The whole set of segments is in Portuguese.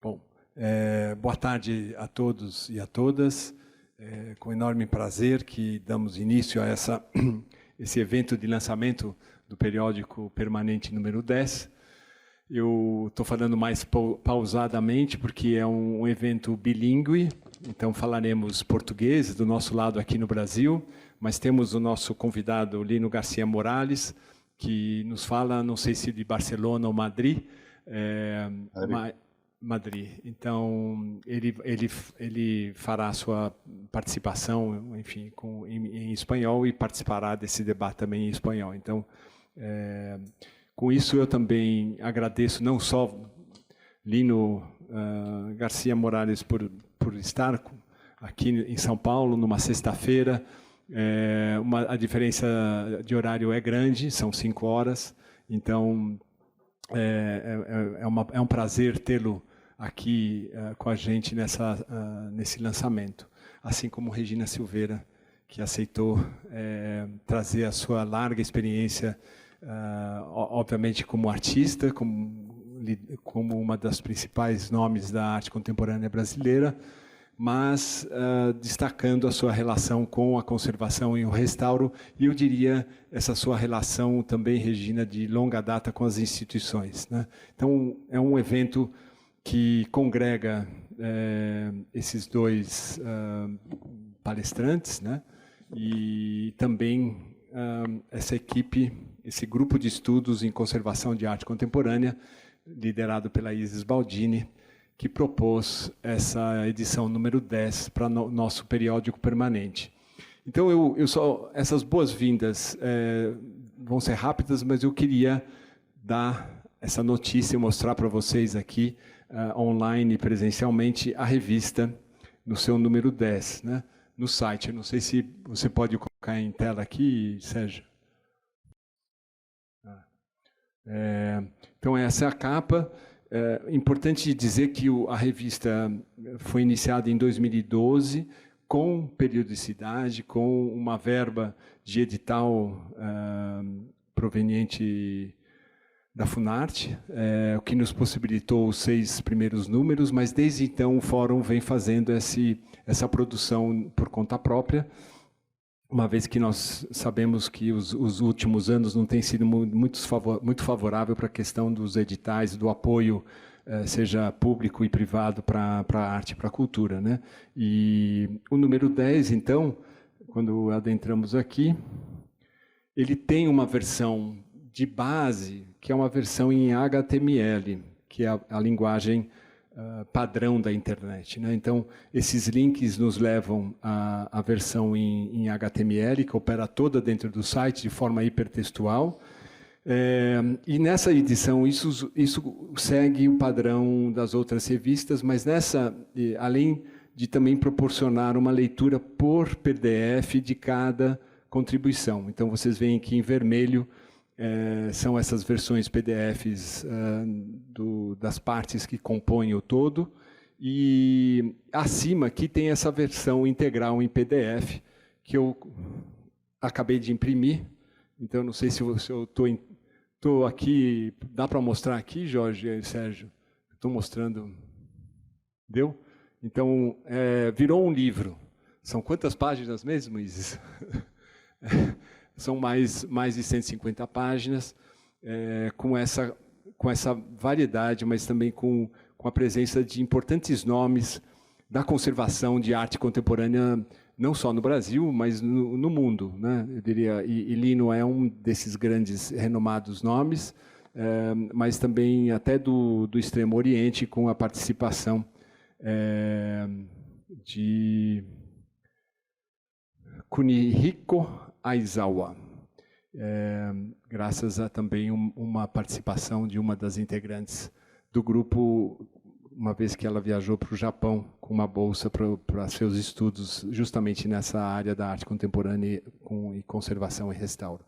Bom, boa tarde a todos e a todas. Com enorme prazer que damos início a esse evento de lançamento do periódico permanente número 10. Eu estou falando mais pausadamente porque é um evento bilíngue, então falaremos português do nosso lado aqui no Brasil, mas temos o nosso convidado Lino Garcia Morales, que nos fala, não sei se de Barcelona ou Madrid, Madrid. Então, ele fará a sua participação, enfim, em espanhol e participará desse debate também em espanhol. Então, com isso, eu também agradeço não só Lino Garcia Morales por estar aqui em São Paulo, numa sexta-feira. A diferença de horário é grande, são 5 horas. Então, é um prazer tê-lo aqui com a gente nesse lançamento. Assim como Regina Silveira, que aceitou trazer a sua larga experiência, obviamente como artista, como uma das principais nomes da arte contemporânea brasileira, mas destacando a sua relação com a conservação e o restauro, e eu diria essa sua relação também, Regina, de longa data com as instituições, né? Então, é um evento que congrega esses dois palestrantes, né? E também essa equipe, esse grupo de estudos em conservação de arte contemporânea, liderado pela Isis Baldini, que propôs essa edição número 10 para o nosso periódico permanente. Então, essas boas-vindas vão ser rápidas, mas eu queria dar essa notícia e mostrar para vocês aqui, online e presencialmente, a revista no seu número 10, né, no site. Eu não sei se você pode colocar em tela aqui, Sérgio. Então, essa é a capa. É importante dizer que a revista foi iniciada em 2012, com periodicidade, com uma verba de edital proveniente da Funarte, o que nos possibilitou os 6 primeiros números, mas desde então o Fórum vem fazendo essa produção por conta própria, uma vez que nós sabemos que os últimos anos não têm sido muito favorável para a questão dos editais, do apoio, seja público e privado, para a arte e para a cultura, né? E o número 10, então, quando adentramos aqui, ele tem uma versão de base, que é uma versão em HTML, que é a linguagem padrão da internet, né? Então, esses links nos levam à versão em HTML, que opera toda dentro do site de forma hipertextual. E nessa edição, isso segue o padrão das outras revistas, mas além de também proporcionar uma leitura por PDF de cada contribuição. Então, vocês veem aqui em vermelho, são essas versões PDFs das partes que compõem o todo, e acima aqui tem essa versão integral em PDF, que eu acabei de imprimir. Então, não sei se eu estou aqui, dá para mostrar aqui, Jorge e Sérgio? Estou mostrando. Deu? Então, virou um livro. São quantas páginas mesmo, Isis? São mais de 150 páginas, com essa variedade, mas também com a presença de importantes nomes da conservação de arte contemporânea, não só no Brasil, mas no mundo, né? Eu diria, e Lino é um desses grandes, renomados nomes, mas também até do Extremo Oriente, com a participação de Kunihiko Aizawa, graças a também uma participação de uma das integrantes do grupo, uma vez que ela viajou para o Japão com uma bolsa para seus estudos justamente nessa área da arte contemporânea e conservação e restauro.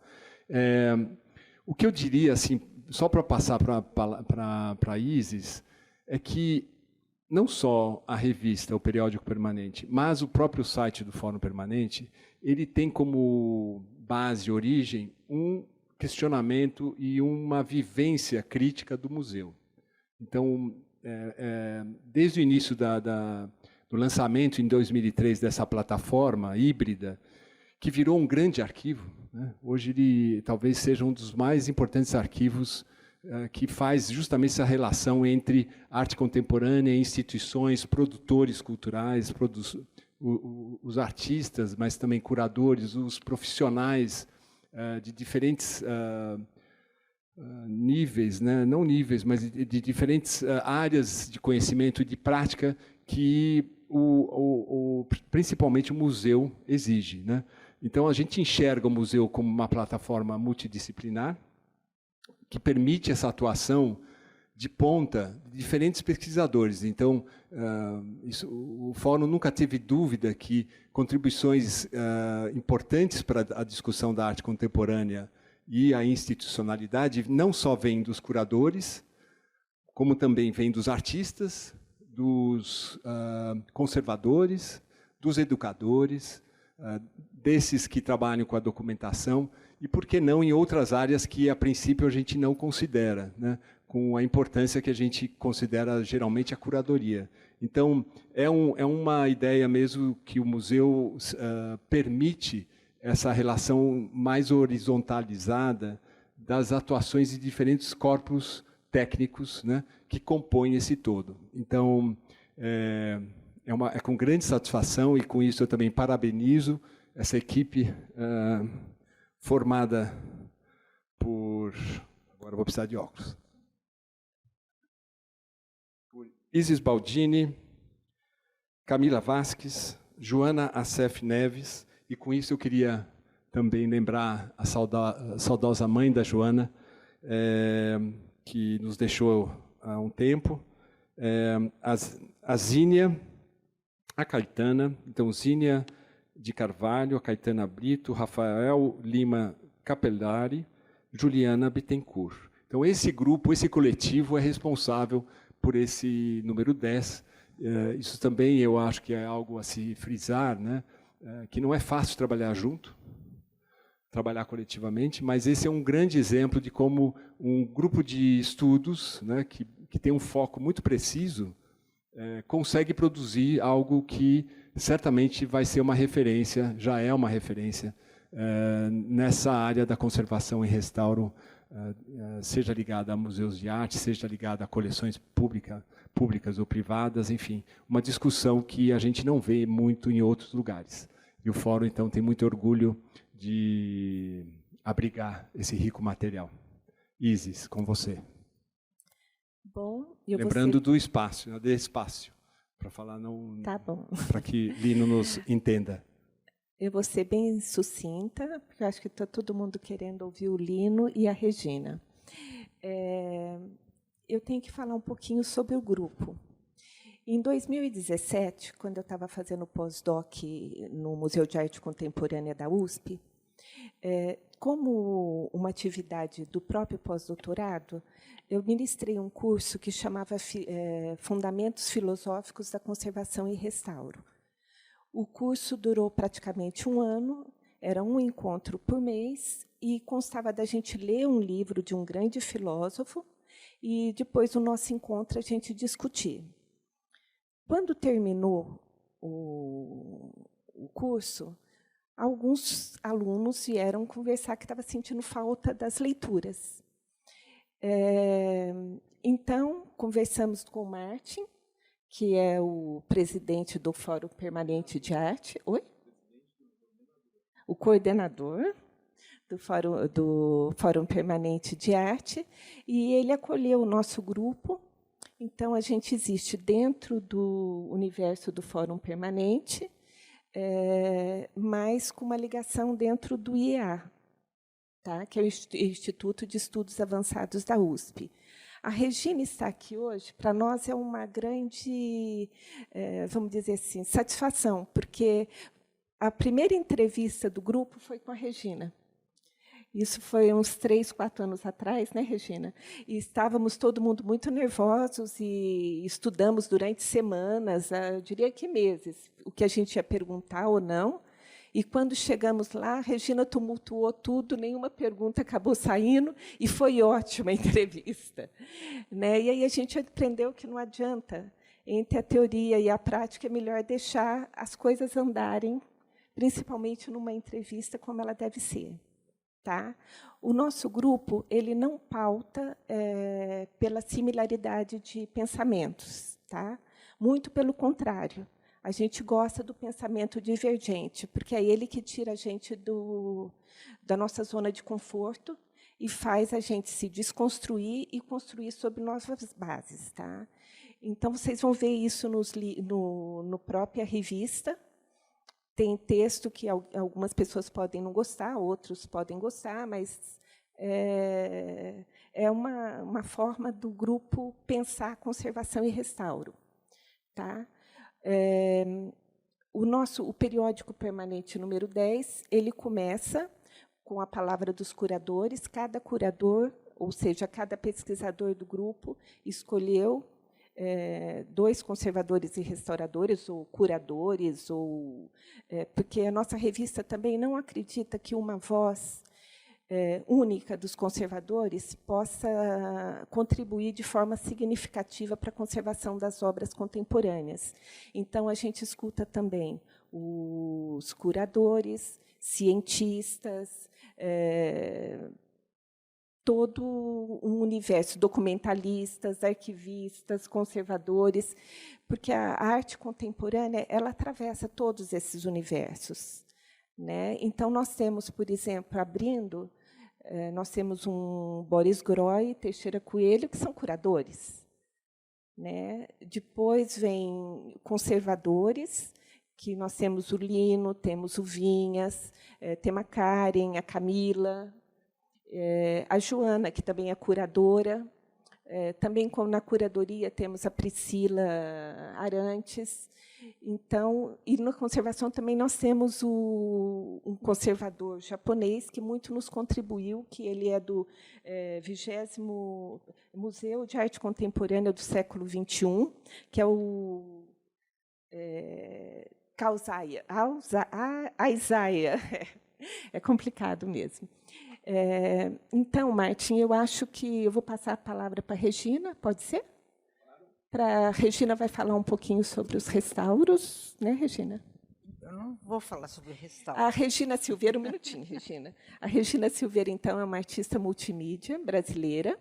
O que eu diria, assim, só para passar para a Isis, é que não só a revista, o periódico permanente, mas o próprio site do Fórum Permanente, ele tem como base, origem, um questionamento e uma vivência crítica do museu. Então, desde o início do lançamento, em 2003, dessa plataforma híbrida, que virou um grande arquivo, né? Hoje ele talvez seja um dos mais importantes arquivos que faz justamente essa relação entre arte contemporânea, instituições, produtores culturais, os artistas, mas também curadores, os profissionais de diferentes níveis, né? Não níveis, mas de diferentes áreas de conhecimento e de prática que principalmente o museu exige, né? Então, a gente enxerga o museu como uma plataforma multidisciplinar que permite essa atuação de ponta de diferentes pesquisadores. Então, o Fórum nunca teve dúvida que contribuições importantes para a discussão da arte contemporânea e a institucionalidade não só vêm dos curadores, como também vêm dos artistas, dos conservadores, dos educadores, desses que trabalham com a documentação, e por que não em outras áreas que, a princípio, a gente não considera, né? Com a importância que a gente considera geralmente a curadoria. Então, é uma ideia mesmo que o museu permite essa relação mais horizontalizada das atuações de diferentes corpos técnicos, né, que compõem esse todo. Então, é com grande satisfação, e com isso eu também parabenizo essa equipe formada por... Agora vou precisar de óculos. Por Isis Baldini, Camila Vasques, Joana Assef Neves, e com isso eu queria também lembrar a saudosa mãe da Joana, que nos deixou há um tempo, a Zínia, a Caetana, então Zínia de Carvalho, a Caetana Brito, Rafael Lima Capellari, Juliana Bittencourt. Então, esse grupo, esse coletivo é responsável por esse número 10. Isso também eu acho que é algo a se frisar, né? Que não é fácil trabalhar junto, trabalhar coletivamente, mas esse é um grande exemplo de como um grupo de estudos, né, que tem um foco muito preciso, consegue produzir algo que certamente vai ser uma referência, já é uma referência, nessa área da conservação e restauro, seja ligada a museus de arte, seja ligada a coleções públicas ou privadas, enfim, uma discussão que a gente não vê muito em outros lugares. E o Fórum, então, tem muito orgulho de abrigar esse rico material. Isis, com você. Bom, lembrando do espaço, de espaço, para falar não, tá bom, para que Lino nos entenda. Eu vou ser bem sucinta, porque eu acho que está todo mundo querendo ouvir o Lino e a Regina. Eu tenho que falar um pouquinho sobre o grupo. Em 2017, quando eu estava fazendo pós-doc no Museu de Arte Contemporânea da USP, como uma atividade do próprio pós-doutorado, eu ministrei um curso que chamava Fundamentos Filosóficos da Conservação e Restauro. O curso durou praticamente um ano, era um encontro por mês, e constava da gente ler um livro de um grande filósofo, e depois do nosso encontro a gente discutir. Quando terminou o curso, alguns alunos vieram conversar que estavam sentindo falta das leituras. Então, conversamos com o Martin, que é o presidente do Fórum Permanente de Arte. Oi? O coordenador do Fórum Permanente de Arte, e ele acolheu o nosso grupo. Então, a gente existe dentro do universo do Fórum Permanente, mas com uma ligação dentro do IEA, tá? Que é o Instituto de Estudos Avançados da USP. A Regina está aqui hoje, para nós é uma grande, vamos dizer assim, satisfação, porque a primeira entrevista do grupo foi com a Regina. Isso foi uns 3, 4 anos atrás, né, Regina? E estávamos todo mundo muito nervosos e estudamos durante semanas, eu diria que meses, o que a gente ia perguntar ou não. E, quando chegamos lá, a Regina tumultuou tudo, nenhuma pergunta acabou saindo, e foi ótima a entrevista. Né? E aí a gente aprendeu que não adianta, entre a teoria e a prática, é melhor deixar as coisas andarem, principalmente numa entrevista como ela deve ser. Tá? O nosso grupo ele não pauta pela similaridade de pensamentos. Tá? Muito pelo contrário. A gente gosta do pensamento divergente, porque é ele que tira a gente da nossa zona de conforto e faz a gente se desconstruir e construir sobre novas bases. Tá? Então, vocês vão ver isso no própria revista. Tem texto que algumas pessoas podem não gostar, outros podem gostar, mas é uma forma do grupo pensar conservação e restauro. Tá? O periódico permanente número 10, ele começa com a palavra dos curadores. Cada curador, ou seja, cada pesquisador do grupo, escolheu 2 conservadores e restauradores, ou curadores, porque a nossa revista também não acredita que uma voz única dos conservadores possa contribuir de forma significativa para a conservação das obras contemporâneas. Então, a gente escuta também os curadores, cientistas, todo um universo, documentalistas, arquivistas, conservadores, porque a arte contemporânea ela atravessa todos esses universos. Né? Então, nós temos, por exemplo, abrindo, nós temos um Boris Groy, Teixeira Coelho, que são curadores. Né? Depois vem conservadores, que nós temos o Lino, temos o Vinhas, temos a Karen, a Camila, a Joana, que também é curadora. Também, como na curadoria, temos a Priscila Arantes. Então, e na conservação também nós temos um conservador japonês que muito nos contribuiu, que ele é do 20º Museu de Arte Contemporânea do século XXI, que é o Aizaia. É complicado mesmo. Então, Martim, eu acho que eu vou passar a palavra para a Regina, pode ser? A Regina vai falar um pouquinho sobre os restauros, né, Regina? Eu não vou falar sobre restauro. A Regina Silveira, um minutinho, Regina. A Regina Silveira, então, é uma artista multimídia brasileira,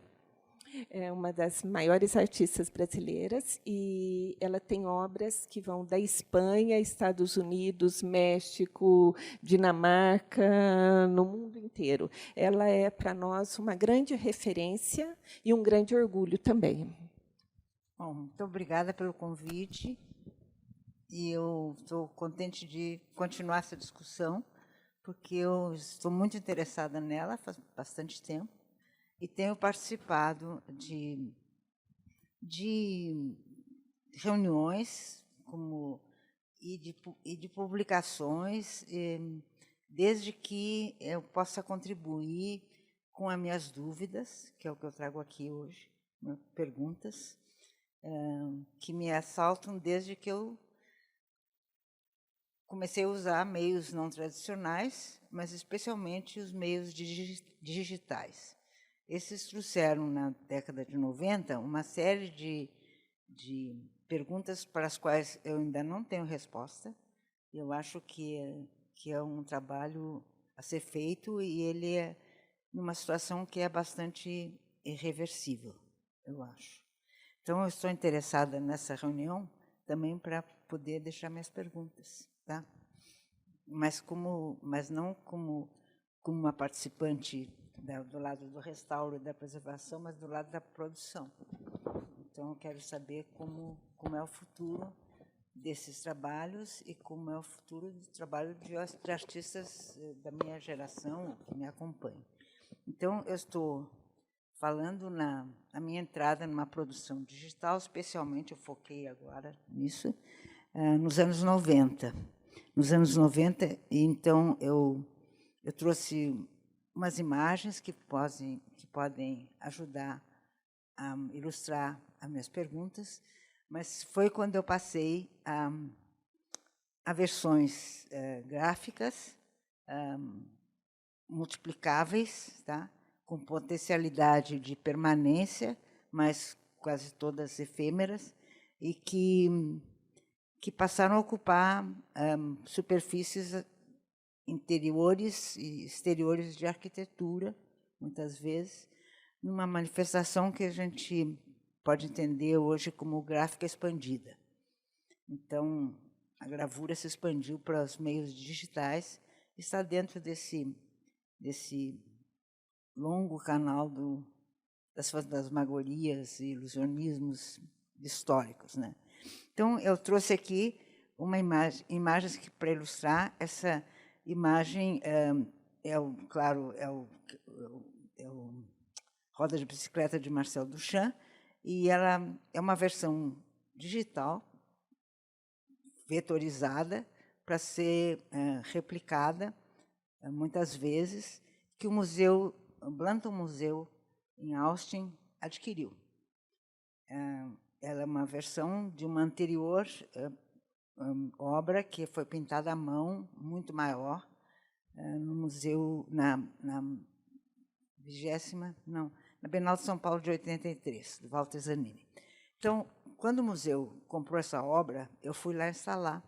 é uma das maiores artistas brasileiras, e ela tem obras que vão da Espanha, Estados Unidos, México, Dinamarca, no mundo inteiro. Ela é, para nós, uma grande referência e um grande orgulho também. Bom, muito obrigada pelo convite. E eu estou contente de continuar essa discussão, porque eu estou muito interessada nela faz bastante tempo e tenho participado de reuniões e de publicações, desde que eu possa contribuir com as minhas dúvidas, que é o que eu trago aqui hoje, perguntas que me assaltam desde que eu comecei a usar meios não tradicionais, mas especialmente os meios digitais. Esses trouxeram, na década de 90, uma série de perguntas para as quais eu ainda não tenho resposta. Eu acho que é um trabalho a ser feito e ele é numa situação que é bastante irreversível, eu acho. Então, eu estou interessada nessa reunião também para poder deixar minhas perguntas, tá? Mas não como uma participante do lado do restauro e da preservação, mas do lado da produção. Então, eu quero saber como é o futuro desses trabalhos e como é o futuro do trabalho de artistas da minha geração que me acompanham. Então, eu estou falando na minha entrada numa produção digital, especialmente eu foquei agora nisso, nos anos 90. Nos anos 90, então, eu trouxe umas imagens que podem ajudar a ilustrar as minhas perguntas, mas foi quando eu passei há versões gráficas, multiplicáveis, tá? Com potencialidade de permanência, mas quase todas efêmeras, e que passaram a ocupar superfícies interiores e exteriores de arquitetura, muitas vezes, numa manifestação que a gente pode entender hoje como gráfica expandida. Então, a gravura se expandiu para os meios digitais, está dentro desse longo canal das fantasmagorias e ilusionismos históricos, né? Então, eu trouxe aqui imagens que, para ilustrar, essa imagem claro, é o Roda de Bicicleta de Marcel Duchamp, e ela é uma versão digital, vetorizada, para ser replicada muitas vezes, que o Blanton Museu, em Austin, adquiriu. Ela é uma versão de uma anterior obra que foi pintada à mão, muito maior, no museu, na Bienal de São Paulo de 83, do Walter Zanini. Então, quando o museu comprou essa obra, eu fui lá instalar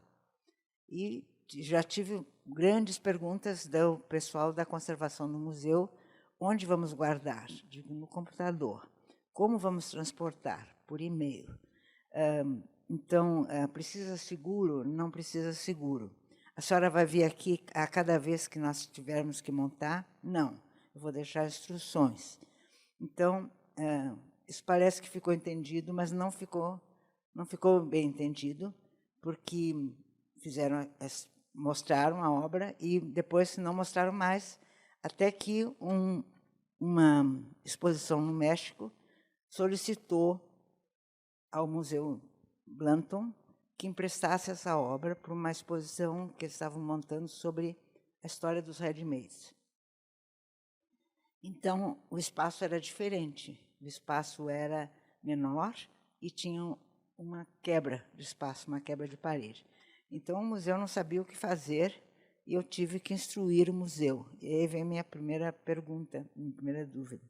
e já tive grandes perguntas do pessoal da conservação do museu: onde vamos guardar? Digo, no computador. Como vamos transportar? Por e-mail. Então, precisa seguro? Não precisa seguro. A senhora vai vir aqui a cada vez que nós tivermos que montar? Não, eu vou deixar instruções. Então, isso parece que ficou entendido, mas não ficou bem entendido, porque mostraram a obra e depois não mostraram mais, até que uma exposição no México solicitou ao Museu Blanton que emprestasse essa obra para uma exposição que eles estavam montando sobre a história dos ready-mades. Então, o espaço era diferente, o espaço era menor e tinha uma quebra de espaço, uma quebra de parede. Então, o museu não sabia o que fazer e eu tive que instruir o museu. E aí vem a minha primeira pergunta, minha primeira dúvida.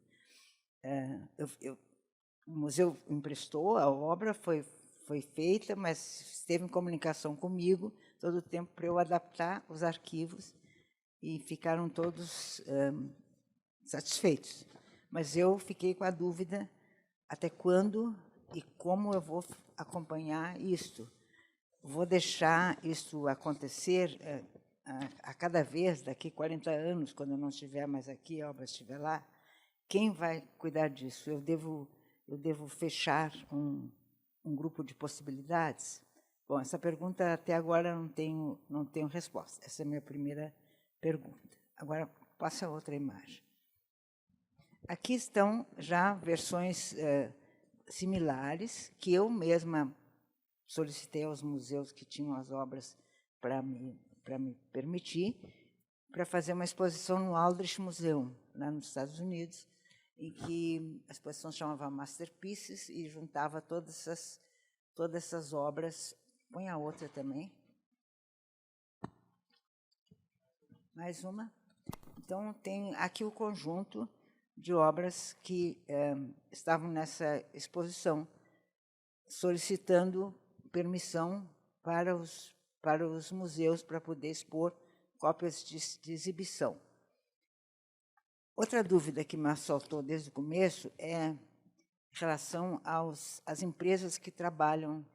O museu emprestou, a obra foi feita, mas esteve em comunicação comigo todo o tempo para eu adaptar os arquivos e ficaram todos satisfeitos. Mas eu fiquei com a dúvida até quando e como eu vou acompanhar isto. Vou deixar isso acontecer a cada vez, daqui 40 anos, quando eu não estiver mais aqui, a obra estiver lá, quem vai cuidar disso? Eu devo fechar um grupo de possibilidades? Bom, essa pergunta até agora não tenho resposta. Essa é a minha primeira pergunta. Agora, passe a outra imagem. Aqui estão já versões similares, que eu mesma solicitei aos museus que tinham as obras para me permitir, para fazer uma exposição no Aldrich Museum, lá nos Estados Unidos, em que a exposição chamava Masterpieces e juntava todas essas obras. Põe a outra também. Mais uma. Então, tem aqui o conjunto de obras que estavam nessa exposição, solicitando permissão para os museus para poder expor cópias de exibição. Outra dúvida que me assaltou desde o começo é em relação às empresas que trabalham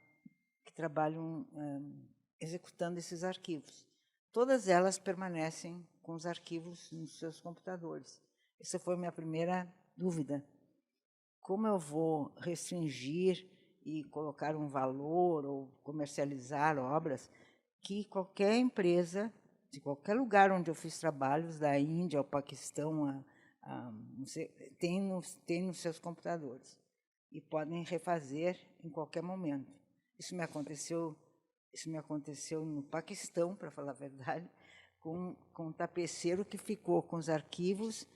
executando esses arquivos. Todas elas permanecem com os arquivos nos seus computadores. Essa foi a minha primeira dúvida. Como eu vou restringir e colocar um valor ou comercializar obras que qualquer empresa, de qualquer lugar onde eu fiz trabalhos, da Índia ao Paquistão, não sei, tem nos seus computadores e podem refazer em qualquer momento. Isso me aconteceu no Paquistão, para falar a verdade, com um tapeceiro que ficou com os arquivos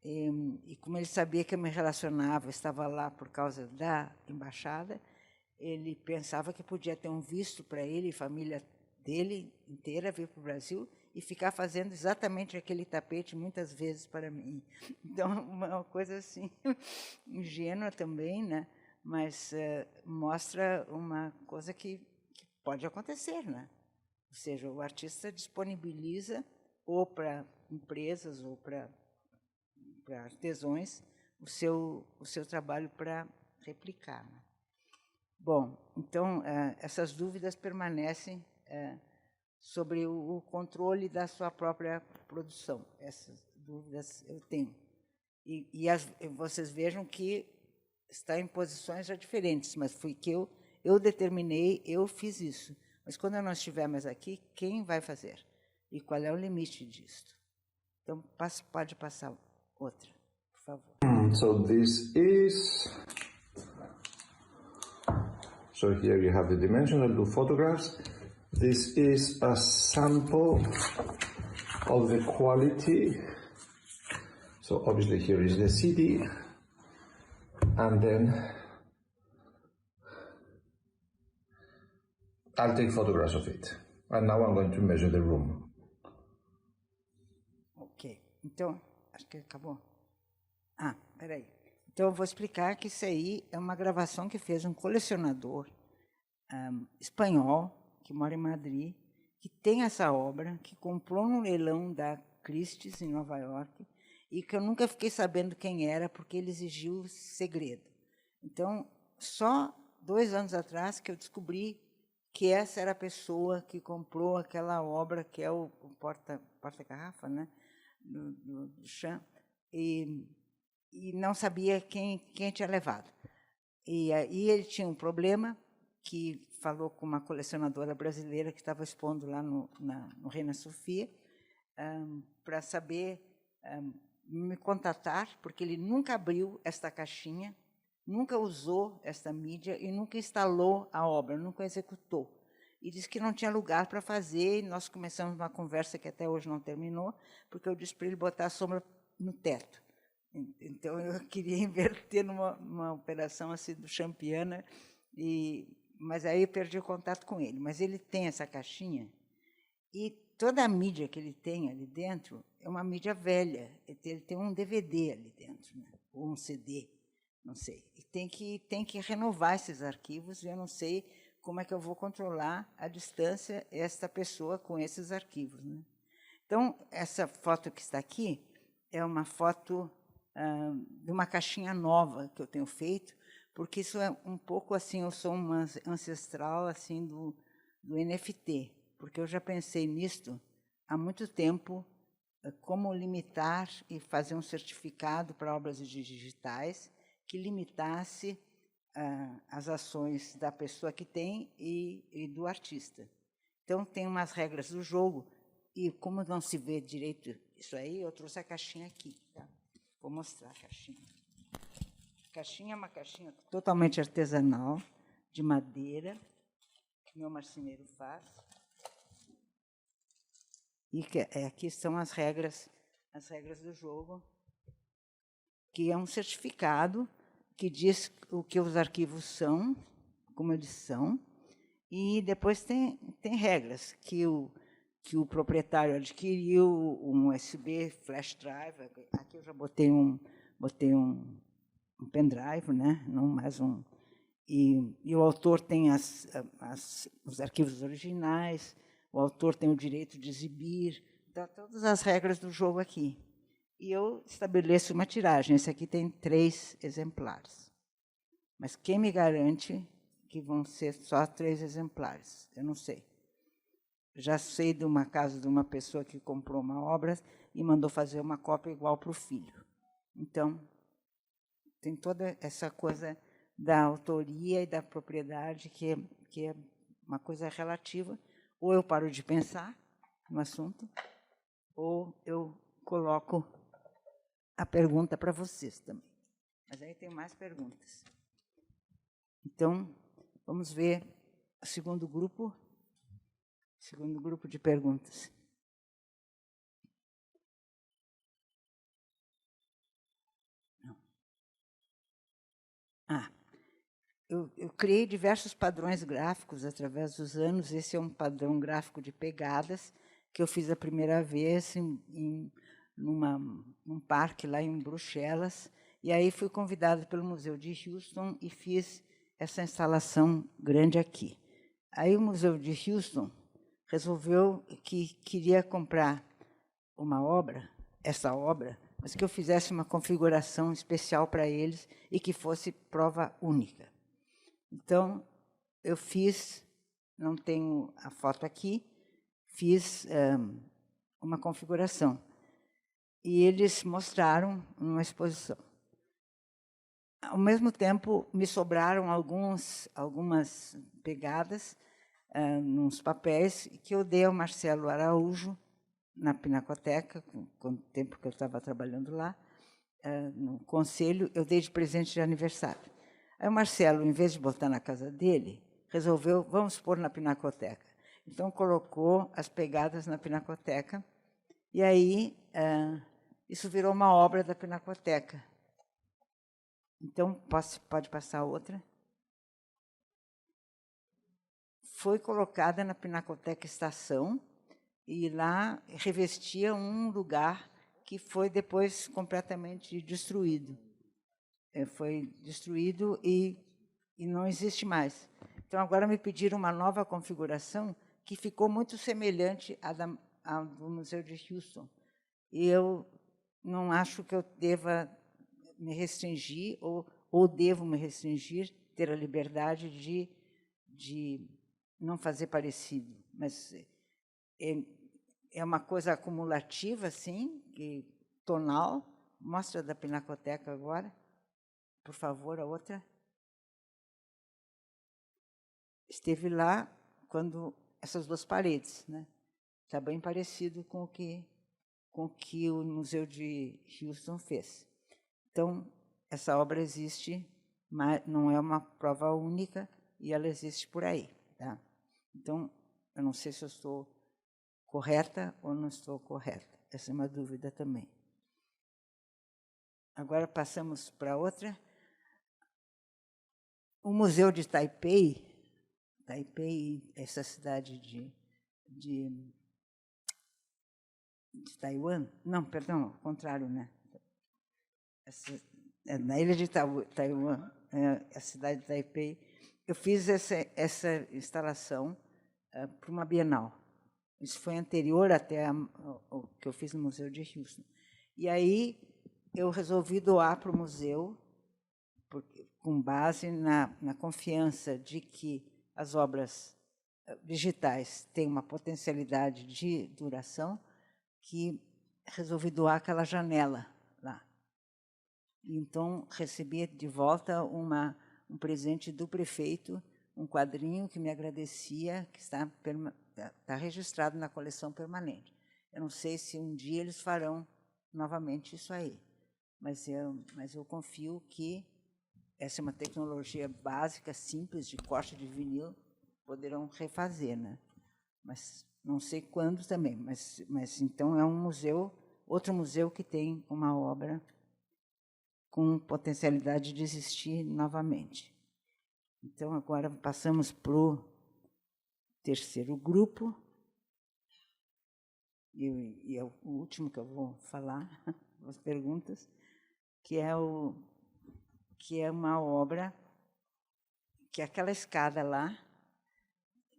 e como ele sabia que eu me relacionava, estava lá por causa da embaixada, ele pensava que podia ter um visto para ele e família dele inteira, vir para o Brasil e ficar fazendo exatamente aquele tapete muitas vezes para mim. Então, uma coisa assim, ingênua também, né? Mas mostra uma coisa que pode acontecer, né? Ou seja, o artista disponibiliza ou para empresas ou para artesãos o seu trabalho para replicar, né? Bom, então, essas dúvidas permanecem sobre o controle da sua própria produção. Essas dúvidas eu tenho. E vocês vejam que está em posições já diferentes, mas foi que eu determinei, eu fiz isso. Mas quando eu não estiver mais aqui, quem vai fazer? E qual é o limite disso? Então, pode passar outra, por favor. So here you have the dimensions of the photographs. This is a sample of the quality. So obviously here is the CD, and then I'll take photographs of it. And now I'm going to measure the room. Ok, então, acho que acabou. Peraí. Então, eu vou explicar que isso aí é uma gravação que fez um colecionador espanhol, que mora em Madrid, que tem essa obra, que comprou no leilão da Christie's, em Nova York, e que eu nunca fiquei sabendo quem era, porque ele exigiu segredo. Então, só 2 anos atrás que eu descobri que essa era a pessoa que comprou aquela obra, que é o porta-garrafa, né, do Duchamp, e não sabia quem tinha levado. E aí ele tinha um problema, que falou com uma colecionadora brasileira que estava expondo lá no Reina Sofia, para saber me contatar, porque ele nunca abriu esta caixinha, nunca usou esta mídia e nunca instalou a obra, nunca executou. E disse que não tinha lugar para fazer, e nós começamos uma conversa que até hoje não terminou, porque eu disse para ele botar a sombra no teto. Então, eu queria inverter numa operação assim do Champiana, mas aí eu perdi o contato com ele. Mas ele tem essa caixinha, e toda a mídia que ele tem ali dentro é uma mídia velha. Ele tem um DVD ali dentro, né? Ou um CD, não sei. E tem que renovar esses arquivos, e eu não sei como é que eu vou controlar à distância esta pessoa com esses arquivos, né? Então, essa foto que está aqui é uma foto de uma caixinha nova que eu tenho feito, porque isso é um pouco assim, eu sou uma ancestral assim do NFT, porque eu já pensei nisto há muito tempo, como limitar e fazer um certificado para obras digitais que limitasse as ações da pessoa que tem e do artista. Então, tem umas regras do jogo, e como não se vê direito isso aí, eu trouxe a caixinha aqui. Tá? Vou mostrar a caixinha. A caixinha é uma caixinha totalmente artesanal, de madeira, que meu marceneiro faz. E aqui estão as regras do jogo, que é um certificado que diz o que os arquivos são, como eles são, e depois tem regras que o proprietário adquiriu, um USB flash drive. Aqui eu já botei um pendrive, né? Não mais um. E o autor tem os arquivos originais, o autor tem o direito de exibir, então, todas as regras do jogo aqui. E eu estabeleço uma tiragem. Esse aqui tem 3 exemplares. Mas quem me garante que vão ser só 3 exemplares? Eu não sei. Já sei de uma casa de uma pessoa que comprou uma obra e mandou fazer uma cópia igual para o filho. Então, tem toda essa coisa da autoria e da propriedade, que é uma coisa relativa. Ou eu paro de pensar no assunto, ou eu coloco a pergunta para vocês também. Mas aí tem mais perguntas. Então, vamos ver o segundo grupo de perguntas. Não. eu criei diversos padrões gráficos através dos anos. Esse é um padrão gráfico de pegadas que eu fiz a primeira vez num parque lá em Bruxelas. E aí fui convidada pelo Museu de Houston e fiz essa instalação grande aqui. Aí o Museu de Houston resolveu que queria comprar uma obra, essa obra, mas que eu fizesse uma configuração especial para eles e que fosse prova única. Então, eu fiz, não tenho a foto aqui, fiz uma configuração. E eles mostraram numa exposição. Ao mesmo tempo, me sobraram algumas pegadas nos papéis que eu dei ao Marcelo Araújo, na Pinacoteca, com o tempo que eu estava trabalhando lá, no conselho, eu dei de presente de aniversário. Aí o Marcelo, em vez de botar na casa dele, resolveu, vamos pôr na Pinacoteca. Então, colocou as pegadas na Pinacoteca, e aí isso virou uma obra da Pinacoteca. Então, pode passar outra. Foi colocada na Pinacoteca Estação, e lá revestia um lugar que foi depois completamente destruído. Foi destruído e não existe mais. Então, agora me pediram uma nova configuração que ficou muito semelhante à do Museu de Houston. E eu não acho que eu deva me restringir, ou devo me restringir, ter a liberdade de não fazer parecido. Mas é uma coisa acumulativa, assim, tonal. Mostra da Pinacoteca agora. Por favor, a outra. Esteve lá quando essas duas paredes, né? Está bem parecido com o que o Museu de Houston fez. Então, essa obra existe, mas não é uma prova única, e ela existe por aí. Tá? Então, eu não sei se eu estou correta ou não estou correta. Essa é uma dúvida também. Agora passamos para outra. O Museu de Taipei, essa cidade de Taiwan, não, perdão, ao contrário, né? Na ilha de Taiwan, a cidade de Taipei, eu fiz essa instalação para uma Bienal. Isso foi anterior até o que eu fiz no Museu de Houston. E aí eu resolvi doar para o museu, com base na confiança de que as obras digitais têm uma potencialidade de duração, que resolvi doar aquela janela lá. Então, recebi de volta um presente do prefeito, um quadrinho que me agradecia, que está registrado na coleção permanente. Eu não sei se um dia eles farão novamente isso aí, mas eu confio que essa é uma tecnologia básica, simples, de corte de vinil, poderão refazer, né? Mas não sei quando também, mas então é um museu, outro museu que tem uma obra com potencialidade de existir novamente. Então, agora passamos para o terceiro grupo, e é o último que eu vou falar, as perguntas, que é uma obra, que é aquela escada lá,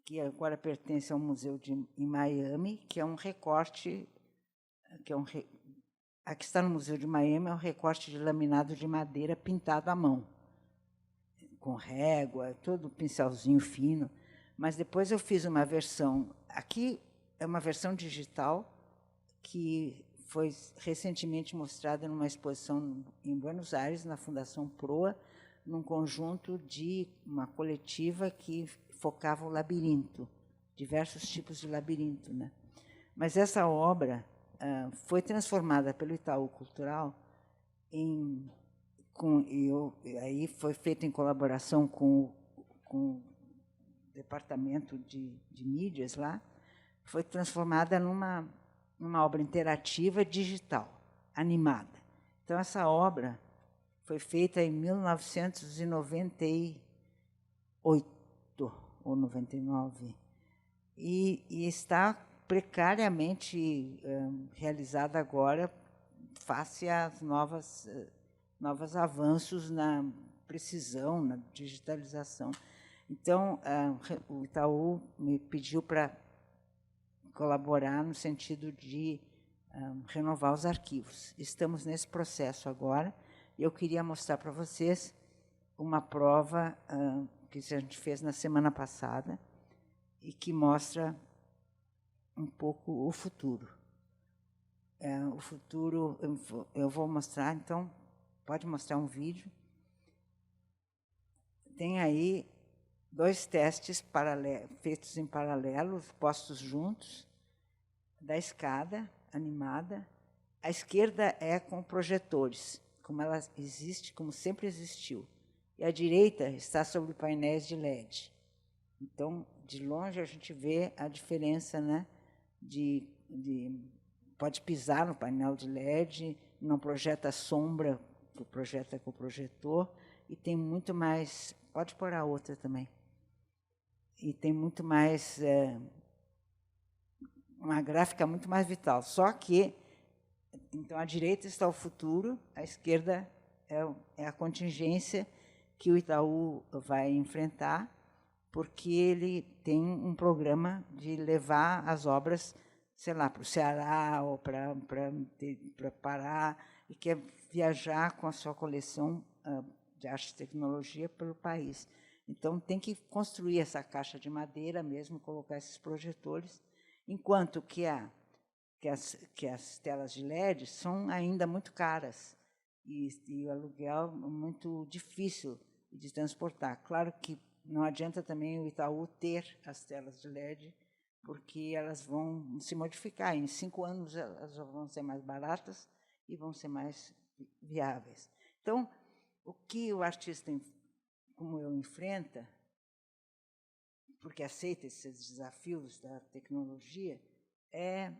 que agora pertence ao museu em Miami, que é um recorte, a que está no Museu de Miami é um recorte de laminado de madeira pintado à mão, com régua, todo pincelzinho fino. Mas depois eu fiz uma versão, aqui é uma versão digital, que foi recentemente mostrada numa exposição em Buenos Aires, na Fundação Proa, num conjunto de uma coletiva que focava o labirinto, diversos tipos de labirinto, né? Mas essa obra foi transformada pelo Itaú Cultural aí foi feita em colaboração com o departamento de mídias lá, foi transformada numa obra interativa digital, animada. Então, essa obra foi feita em 1990 ou 99, e está precariamente realizada agora face aos novos avanços na precisão, na digitalização. Então, o Itaú me pediu para colaborar no sentido de renovar os arquivos. Estamos nesse processo agora, e eu queria mostrar para vocês uma prova que a gente fez na semana passada e que mostra um pouco o futuro. O futuro, eu vou mostrar, então, pode mostrar um vídeo. Tem aí 2 testes feitos em paralelo, postos juntos, da escada animada. A esquerda é com projetores, como ela existe, como sempre existiu. E a direita está sobre painéis de LED. Então, de longe, a gente vê a diferença, né, pode pisar no painel de LED, não projeta sombra, projeta com o projetor, e tem muito mais... Pode pôr a outra também. E tem muito mais... uma gráfica muito mais vital. Só que, então, à direita está o futuro, à esquerda é a contingência que o Itaú vai enfrentar, porque ele tem um programa de levar as obras, sei lá, para o Ceará ou para Pará, e quer viajar com a sua coleção de arte e tecnologia pelo país. Então, tem que construir essa caixa de madeira mesmo, colocar esses projetores, enquanto que as telas de LED são ainda muito caras e o aluguel muito difícil de transportar. Claro que não adianta também o Itaú ter as telas de LED, porque elas vão se modificar. Em 5 anos, elas vão ser mais baratas e vão ser mais viáveis. Então, o que o artista, como eu, enfrenta, porque aceita esses desafios da tecnologia, é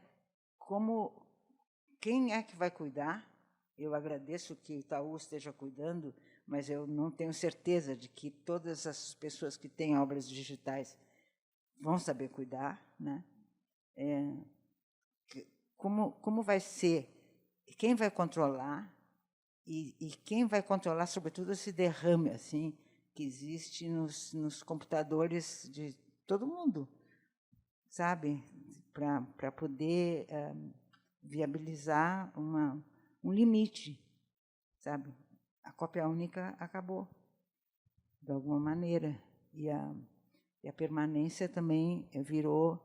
quem é que vai cuidar. Eu agradeço que o Itaú esteja cuidando, mas eu não tenho certeza de que todas as pessoas que têm obras digitais vão saber cuidar, né? Como vai ser, quem vai controlar, e quem vai controlar, sobretudo, esse derrame assim, que existe nos computadores de todo mundo, sabe? Para poder viabilizar um limite, sabe? A cópia única acabou, de alguma maneira, e a permanência também virou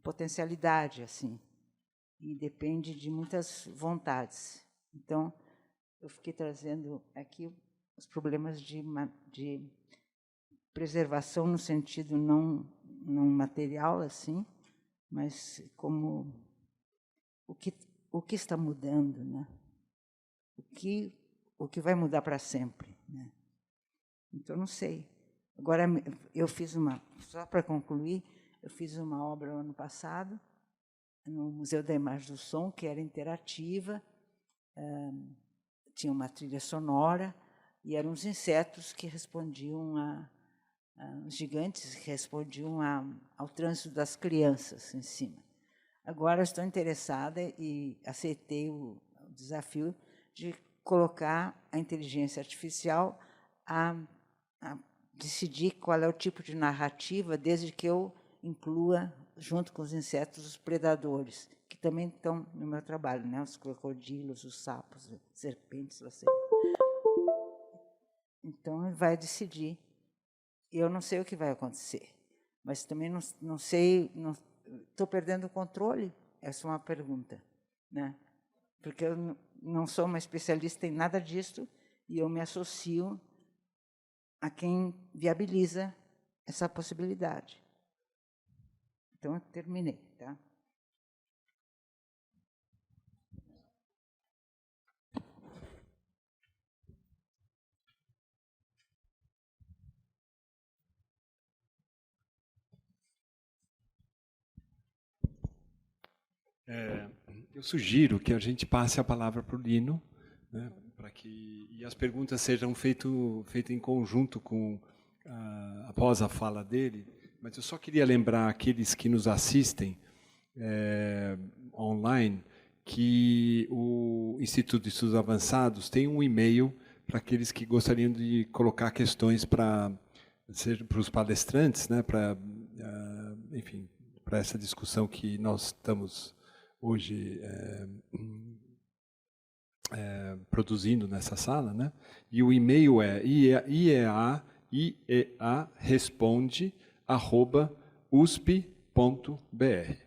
potencialidade, assim, e depende de muitas vontades. Então, eu fiquei trazendo aqui os problemas de preservação no sentido não material, assim, mas como o que está mudando, né? O que vai mudar para sempre, né? Então, não sei. Agora, eu fiz só para concluir, eu fiz uma obra no ano passado, no Museu da Imagem do Som, que era interativa, tinha uma trilha sonora, e eram uns insetos que respondiam os gigantes que respondiam ao trânsito das crianças em cima. Agora estou interessada e aceitei o desafio de colocar a inteligência artificial a decidir qual é o tipo de narrativa, desde que eu inclua, junto com os insetos, os predadores, que também estão no meu trabalho, né? Os crocodilos, os sapos, as serpentes, Então, ele vai decidir. Eu não sei o que vai acontecer, mas também não sei, estou perdendo o controle? Essa é uma pergunta, né? Porque eu não sou uma especialista em nada disso e eu me associo a quem viabiliza essa possibilidade. Então, eu terminei, tá? Eu sugiro que a gente passe a palavra para o Lino, né, para que as perguntas sejam feitas em conjunto com após a fala dele, mas eu só queria lembrar aqueles que nos assistem online que o Instituto de Estudos Avançados tem um e-mail para aqueles que gostariam de colocar questões para os palestrantes, né, enfim, para essa discussão que nós estamos hoje produzindo nessa sala, né? E o e-mail é iearesponde@usp.br.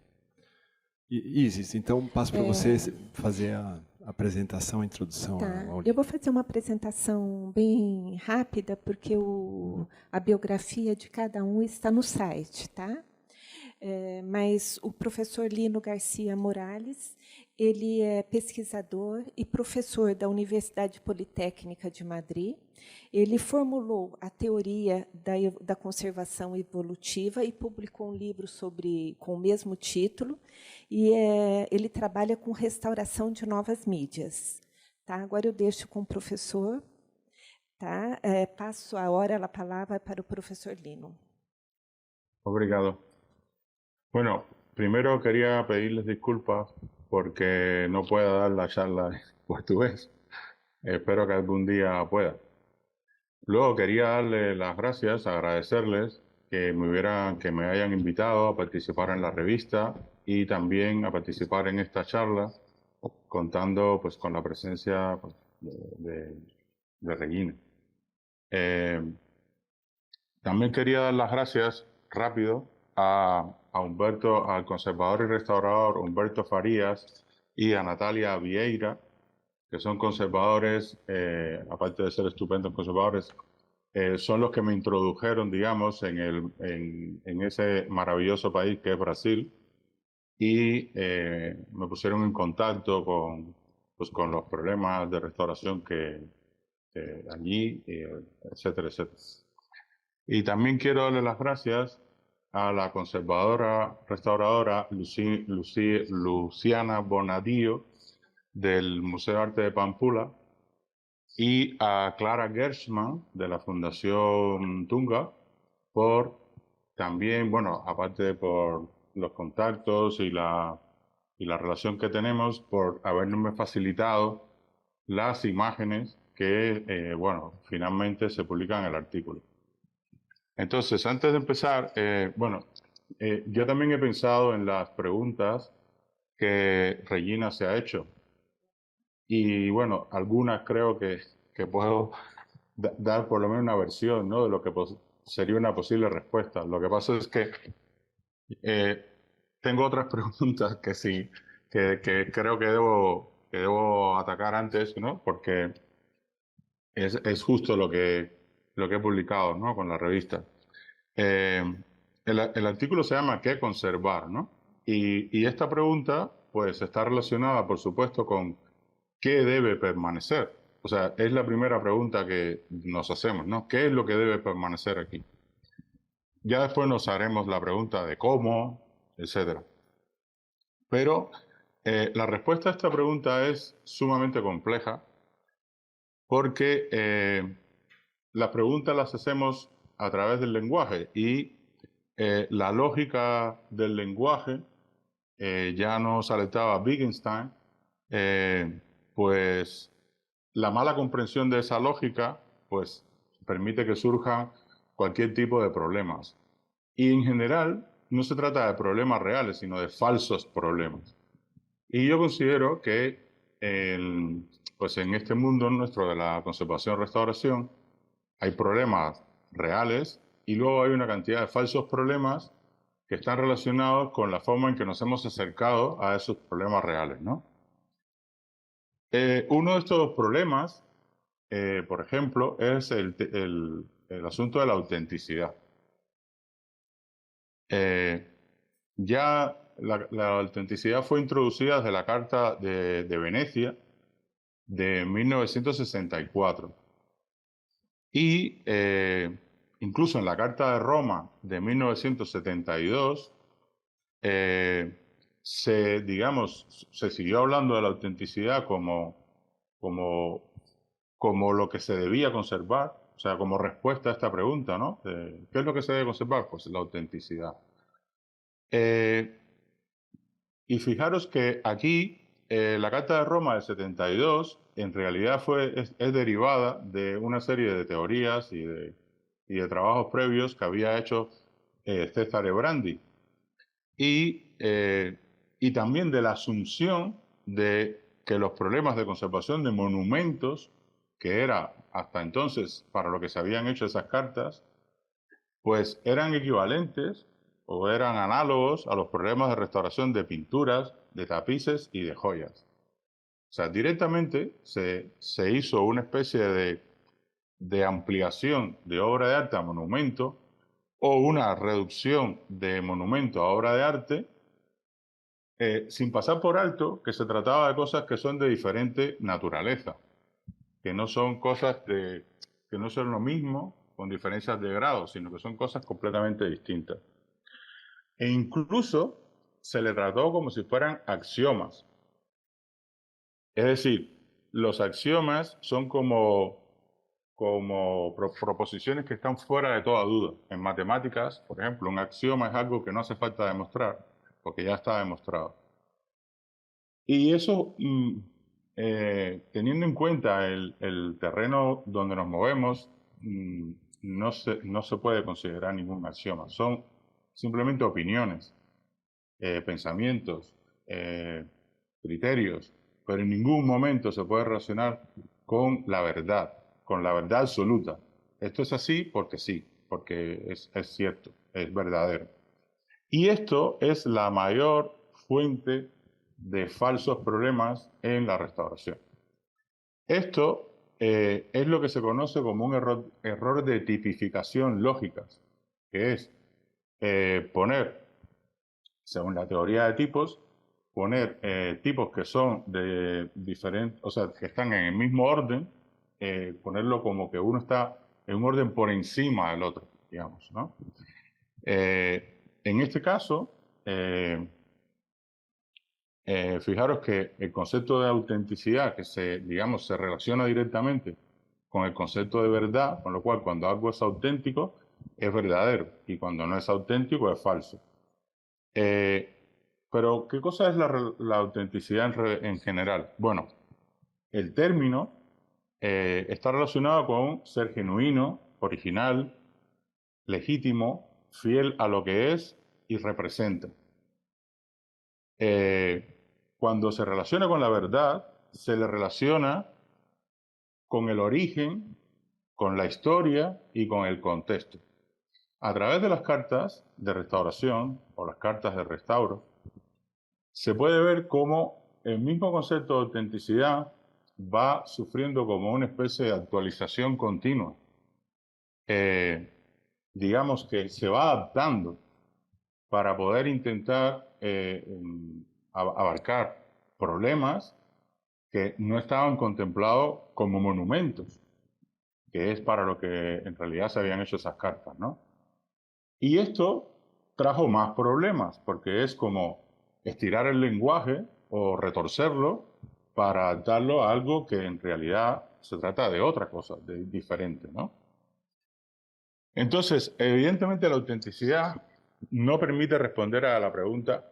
Isis, então passo para você fazer a apresentação, a introdução. Tá. Eu vou fazer uma apresentação bem rápida, porque a biografia de cada um está no site, tá? Mas o professor Lino Garcia Morales, ele é pesquisador e professor da Universidade Politécnica de Madrid. Ele formulou a teoria da conservação evolutiva e publicou um livro com o mesmo título. E ele trabalha com restauração de novas mídias. Tá? Agora eu deixo com o professor. Tá? Passo a palavra para o profesor Lino. Obrigado. Bueno, primero quería pedirles disculpas porque no pueda dar la charla en portugués. Espero que algún día pueda. Luego quería darles las gracias, agradecerles que me hayan invitado a participar en la revista y también a participar en esta charla, contando pues con la presencia pues, de Regina. También quería dar las gracias rápido a Humberto, al conservador y restaurador Humberto Farías y a Natalia Vieira, que son conservadores, aparte de ser estupendos conservadores, son los que me introdujeron, digamos, en ese maravilloso país que es Brasil, y me pusieron en contacto con los problemas de restauración que allí, etcétera, etcétera. Y también quiero darle las gracias a la conservadora restauradora Luciana Bonadío del Museo de Arte de Pampula y a Clara Gershman de la Fundación Tunga por también, bueno, aparte por los contactos y la relación que tenemos, por haberme facilitado las imágenes que, bueno, finalmente se publican en el artículo. Entonces, antes de empezar, yo también he pensado en las preguntas que Regina se ha hecho. Y bueno, algunas creo que puedo dar por lo menos una versión, ¿no?, de lo que sería una posible respuesta. Lo que pasa es que tengo otras preguntas que sí, que creo que debo atacar antes, ¿no?, porque es justo lo que he publicado, ¿no?, con la revista. El artículo se llama ¿Qué conservar?, ¿no? Y esta pregunta pues está relacionada, por supuesto, con ¿qué debe permanecer? O sea, es la primera pregunta que nos hacemos, ¿no? ¿Qué es lo que debe permanecer aquí? Ya después nos haremos la pregunta de cómo, etcétera. Pero la respuesta a esta pregunta es sumamente compleja porque las preguntas las hacemos a través del lenguaje y la lógica del lenguaje, ya nos alertaba Wittgenstein, pues la mala comprensión de esa lógica pues permite que surjan cualquier tipo de problemas. Y en general no se trata de problemas reales, sino de falsos problemas. Y yo considero que pues en este mundo nuestro de la conservación-restauración hay problemas reales y luego hay una cantidad de falsos problemas que están relacionados con la forma en que nos hemos acercado a esos problemas reales, ¿no? Uno de estos problemas, por ejemplo, es el asunto de la autenticidad. Ya la autenticidad fue introducida desde la Carta de Venecia de 1964. Y incluso en la Carta de Roma de 1972 se siguió hablando de la autenticidad como lo que se debía conservar, o sea, como respuesta a esta pregunta, ¿no? ¿Qué es lo que se debe conservar? Pues la autenticidad. Y fijaros que aquí la Carta de Roma del 72 en realidad es derivada de una serie de teorías y de trabajos previos que había hecho Cesare Brandi. Y también de la asunción de que los problemas de conservación de monumentos, que era hasta entonces para lo que se habían hecho esas cartas, pues eran equivalentes o eran análogos a los problemas de restauración de pinturas, de tapices y de joyas. O sea, directamente se hizo una especie de ampliación de obra de arte a monumento o una reducción de monumento a obra de arte, sin pasar por alto que se trataba de cosas que son de diferente naturaleza, que no son cosas que no son lo mismo con diferencias de grado, sino que son cosas completamente distintas. E incluso se le trató como si fueran axiomas. Es decir, los axiomas son como proposiciones que están fuera de toda duda. En matemáticas, por ejemplo, un axioma es algo que no hace falta demostrar, porque ya está demostrado. Y eso, teniendo en cuenta el terreno donde nos movemos, no se puede considerar ningún axioma. Son simplemente opiniones, pensamientos, criterios, pero en ningún momento se puede relacionar con la verdad absoluta. Esto es así porque sí, porque es cierto, es verdadero. Y esto es la mayor fuente de falsos problemas en la restauración. Esto es lo que se conoce como un error de tipificación lógica, que es poner, según la teoría de tipos, poner tipos que son de diferentes, o sea, que están en el mismo orden, ponerlo como que uno está en un orden por encima del otro, digamos, ¿no? En este caso, fijaros que el concepto de autenticidad, que se relaciona directamente con el concepto de verdad, con lo cual cuando algo es auténtico, es verdadero, y cuando no es auténtico, es falso. Pero, ¿qué cosa es la autenticidad en general? Bueno, el término está relacionado con ser genuino, original, legítimo, fiel a lo que es y representa. Cuando se relaciona con la verdad, se le relaciona con el origen, con la historia y con el contexto. A través de las cartas de restauración o las cartas de restauro, se puede ver cómo el mismo concepto de autenticidad va sufriendo como una especie de actualización continua. Digamos que se va adaptando para poder intentar abarcar problemas que no estaban contemplados como monumentos, que es para lo que en realidad se habían hecho esas cartas, ¿no? Y esto trajo más problemas, porque es como estirar el lenguaje o retorcerlo para adaptarlo a algo que en realidad se trata de otra cosa, de diferente, ¿no? Entonces, evidentemente la autenticidad no permite responder a la pregunta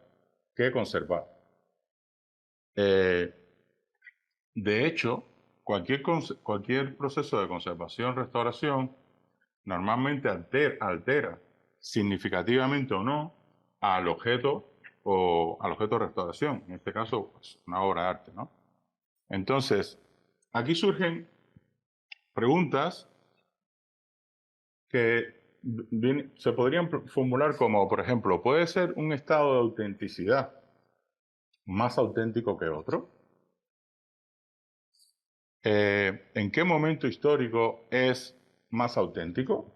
¿qué conservar? De hecho, cualquier proceso de conservación, restauración, normalmente altera significativamente o no al objeto de restauración, en este caso, pues, una obra de arte, ¿no? Entonces, aquí surgen preguntas que se podrían formular como, por ejemplo, ¿puede ser un estado de autenticidad más auténtico que otro? ¿En qué momento histórico es más auténtico?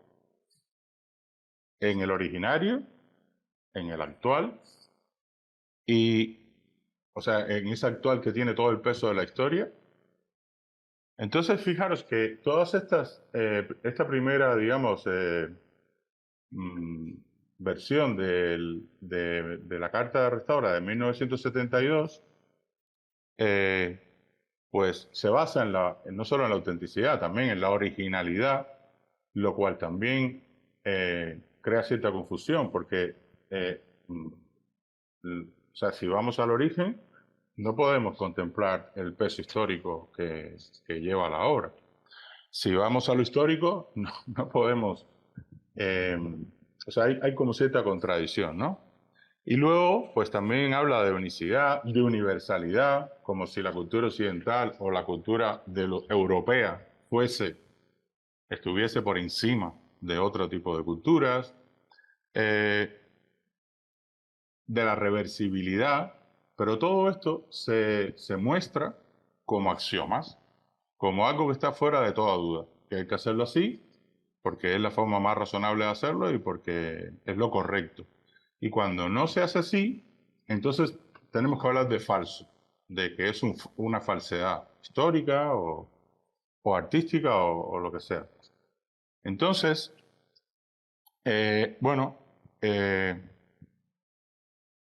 ¿En el originario? ¿En el actual? O sea, en ese actual que tiene todo el peso de la historia. Entonces, fijaros que todas esta primera, digamos, versión de la Carta de Restaura de 1972, pues se basa no solo en la autenticidad, también en la originalidad lo cual también crea cierta confusión, porque o sea, si vamos al origen, no podemos contemplar el peso histórico que lleva la obra. Si vamos a lo histórico, no podemos... o sea, hay como cierta contradicción, ¿no? Y luego, pues también habla de unicidad, de universalidad, como si la cultura occidental o la cultura europea estuviese por encima de otro tipo de culturas, de la reversibilidad, pero todo esto se muestra como axiomas, como algo que está fuera de toda duda, que hay que hacerlo así, porque es la forma más razonable de hacerlo y porque es lo correcto. Y cuando no se hace así, entonces tenemos que hablar de falso, de que es una falsedad histórica o artística o lo que sea. Entonces,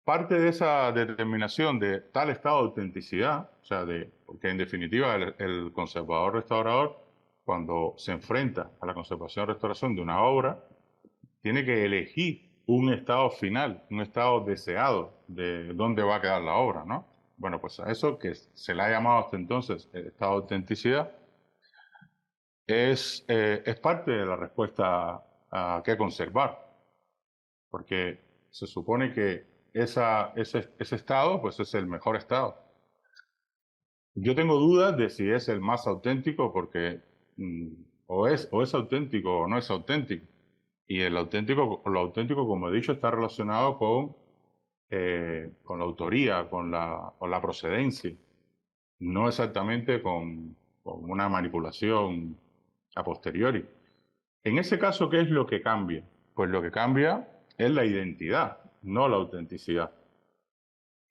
parte de esa determinación de tal estado de autenticidad, o sea, porque en definitiva el conservador restaurador, cuando se enfrenta a la conservación-restauración de una obra, tiene que elegir un estado final, un estado deseado de dónde va a quedar la obra, ¿no? Bueno, pues a eso que se le ha llamado hasta entonces el estado de autenticidad, es parte de la respuesta a qué conservar, porque se supone que ese estado pues es el mejor estado. Yo tengo dudas de si es el más auténtico porque o es auténtico o no es auténtico. Y lo auténtico, como he dicho, está relacionado con la autoría, con la procedencia, no exactamente con una manipulación a posteriori. En ese caso, ¿qué es lo que cambia? Pues lo que cambia es la identidad, no la autenticidad.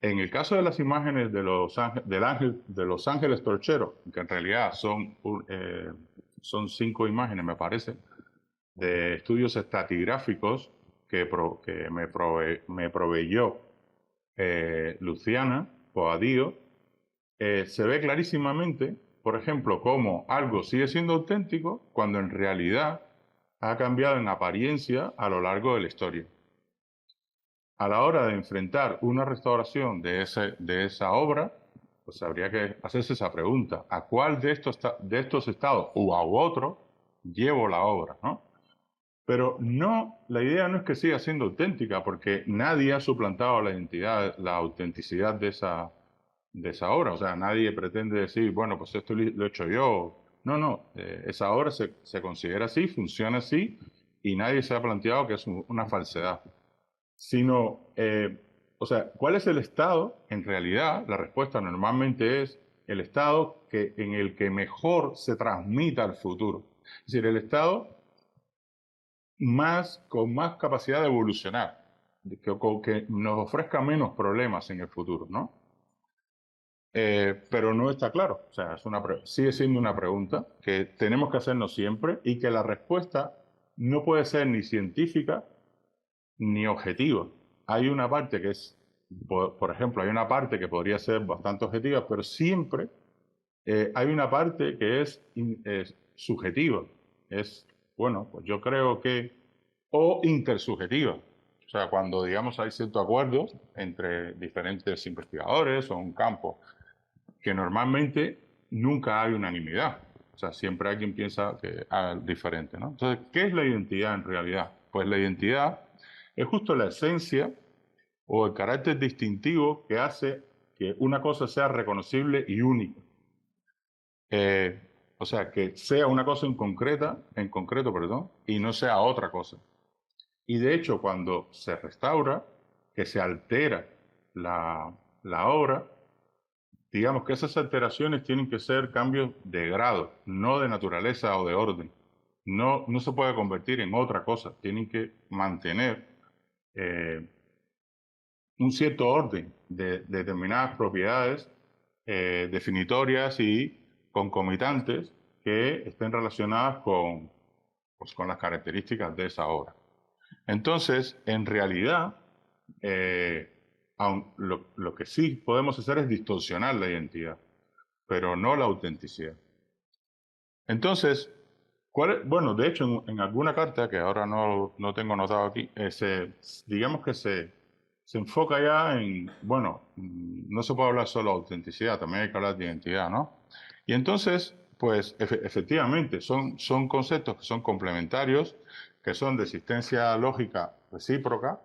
En el caso de las imágenes de los ángeles torcheros, que en realidad son 5 imágenes, me parece, de estudios estratigráficos que me proveyó Luciana Boadío, se ve clarísimamente, por ejemplo, cómo algo sigue siendo auténtico cuando en realidad ha cambiado en apariencia a lo largo de la historia. A la hora de enfrentar una restauración de esa obra, pues habría que hacerse esa pregunta: ¿a cuál de estos estados o a otro llevo la obra, ¿no? Pero la idea no es que siga siendo auténtica, porque nadie ha suplantado la autenticidad de esa obra. O sea, nadie pretende decir, bueno, pues esto lo he hecho yo. No, esa obra se considera así, funciona así, y nadie se ha planteado que es una falsedad. Sino, o sea, ¿cuál es el estado? En realidad, la respuesta normalmente es el estado en el que mejor se transmita al futuro. Es decir, el estado con más capacidad de evolucionar, que nos ofrezca menos problemas en el futuro, ¿no? Pero no está claro. O sea, sigue siendo una pregunta que tenemos que hacernos siempre y que la respuesta no puede ser ni científica ni objetiva. Hay una parte que es, por ejemplo, hay una parte que podría ser bastante objetiva, pero siempre hay una parte que es subjetiva. Bueno, pues yo creo o intersubjetiva. O sea, cuando, digamos, hay cierto acuerdo entre diferentes investigadores o un campo, que normalmente nunca hay unanimidad. O sea, siempre alguien piensa diferente, ¿no? Entonces, ¿qué es la identidad en realidad? Pues la identidad es justo la esencia o el carácter distintivo que hace que una cosa sea reconocible y única. O sea, que sea una cosa en concreto, y no sea otra cosa. Y de hecho, cuando se restaura, que se altera la obra, digamos que esas alteraciones tienen que ser cambios de grado, no de naturaleza o de orden. No se puede convertir en otra cosa, tienen que mantener un cierto orden de determinadas propiedades definitorias y concomitantes que estén relacionadas con las características de esa obra. Entonces, en realidad, lo que sí podemos hacer es distorsionar la identidad, pero no la autenticidad. Entonces, Bueno, de hecho, en alguna carta, que ahora no tengo anotado aquí, digamos que se enfoca ya en, bueno, no se puede hablar solo de autenticidad, también hay que hablar de identidad, ¿no? Y entonces, pues efectivamente, son conceptos que son complementarios, que son de existencia lógica recíproca,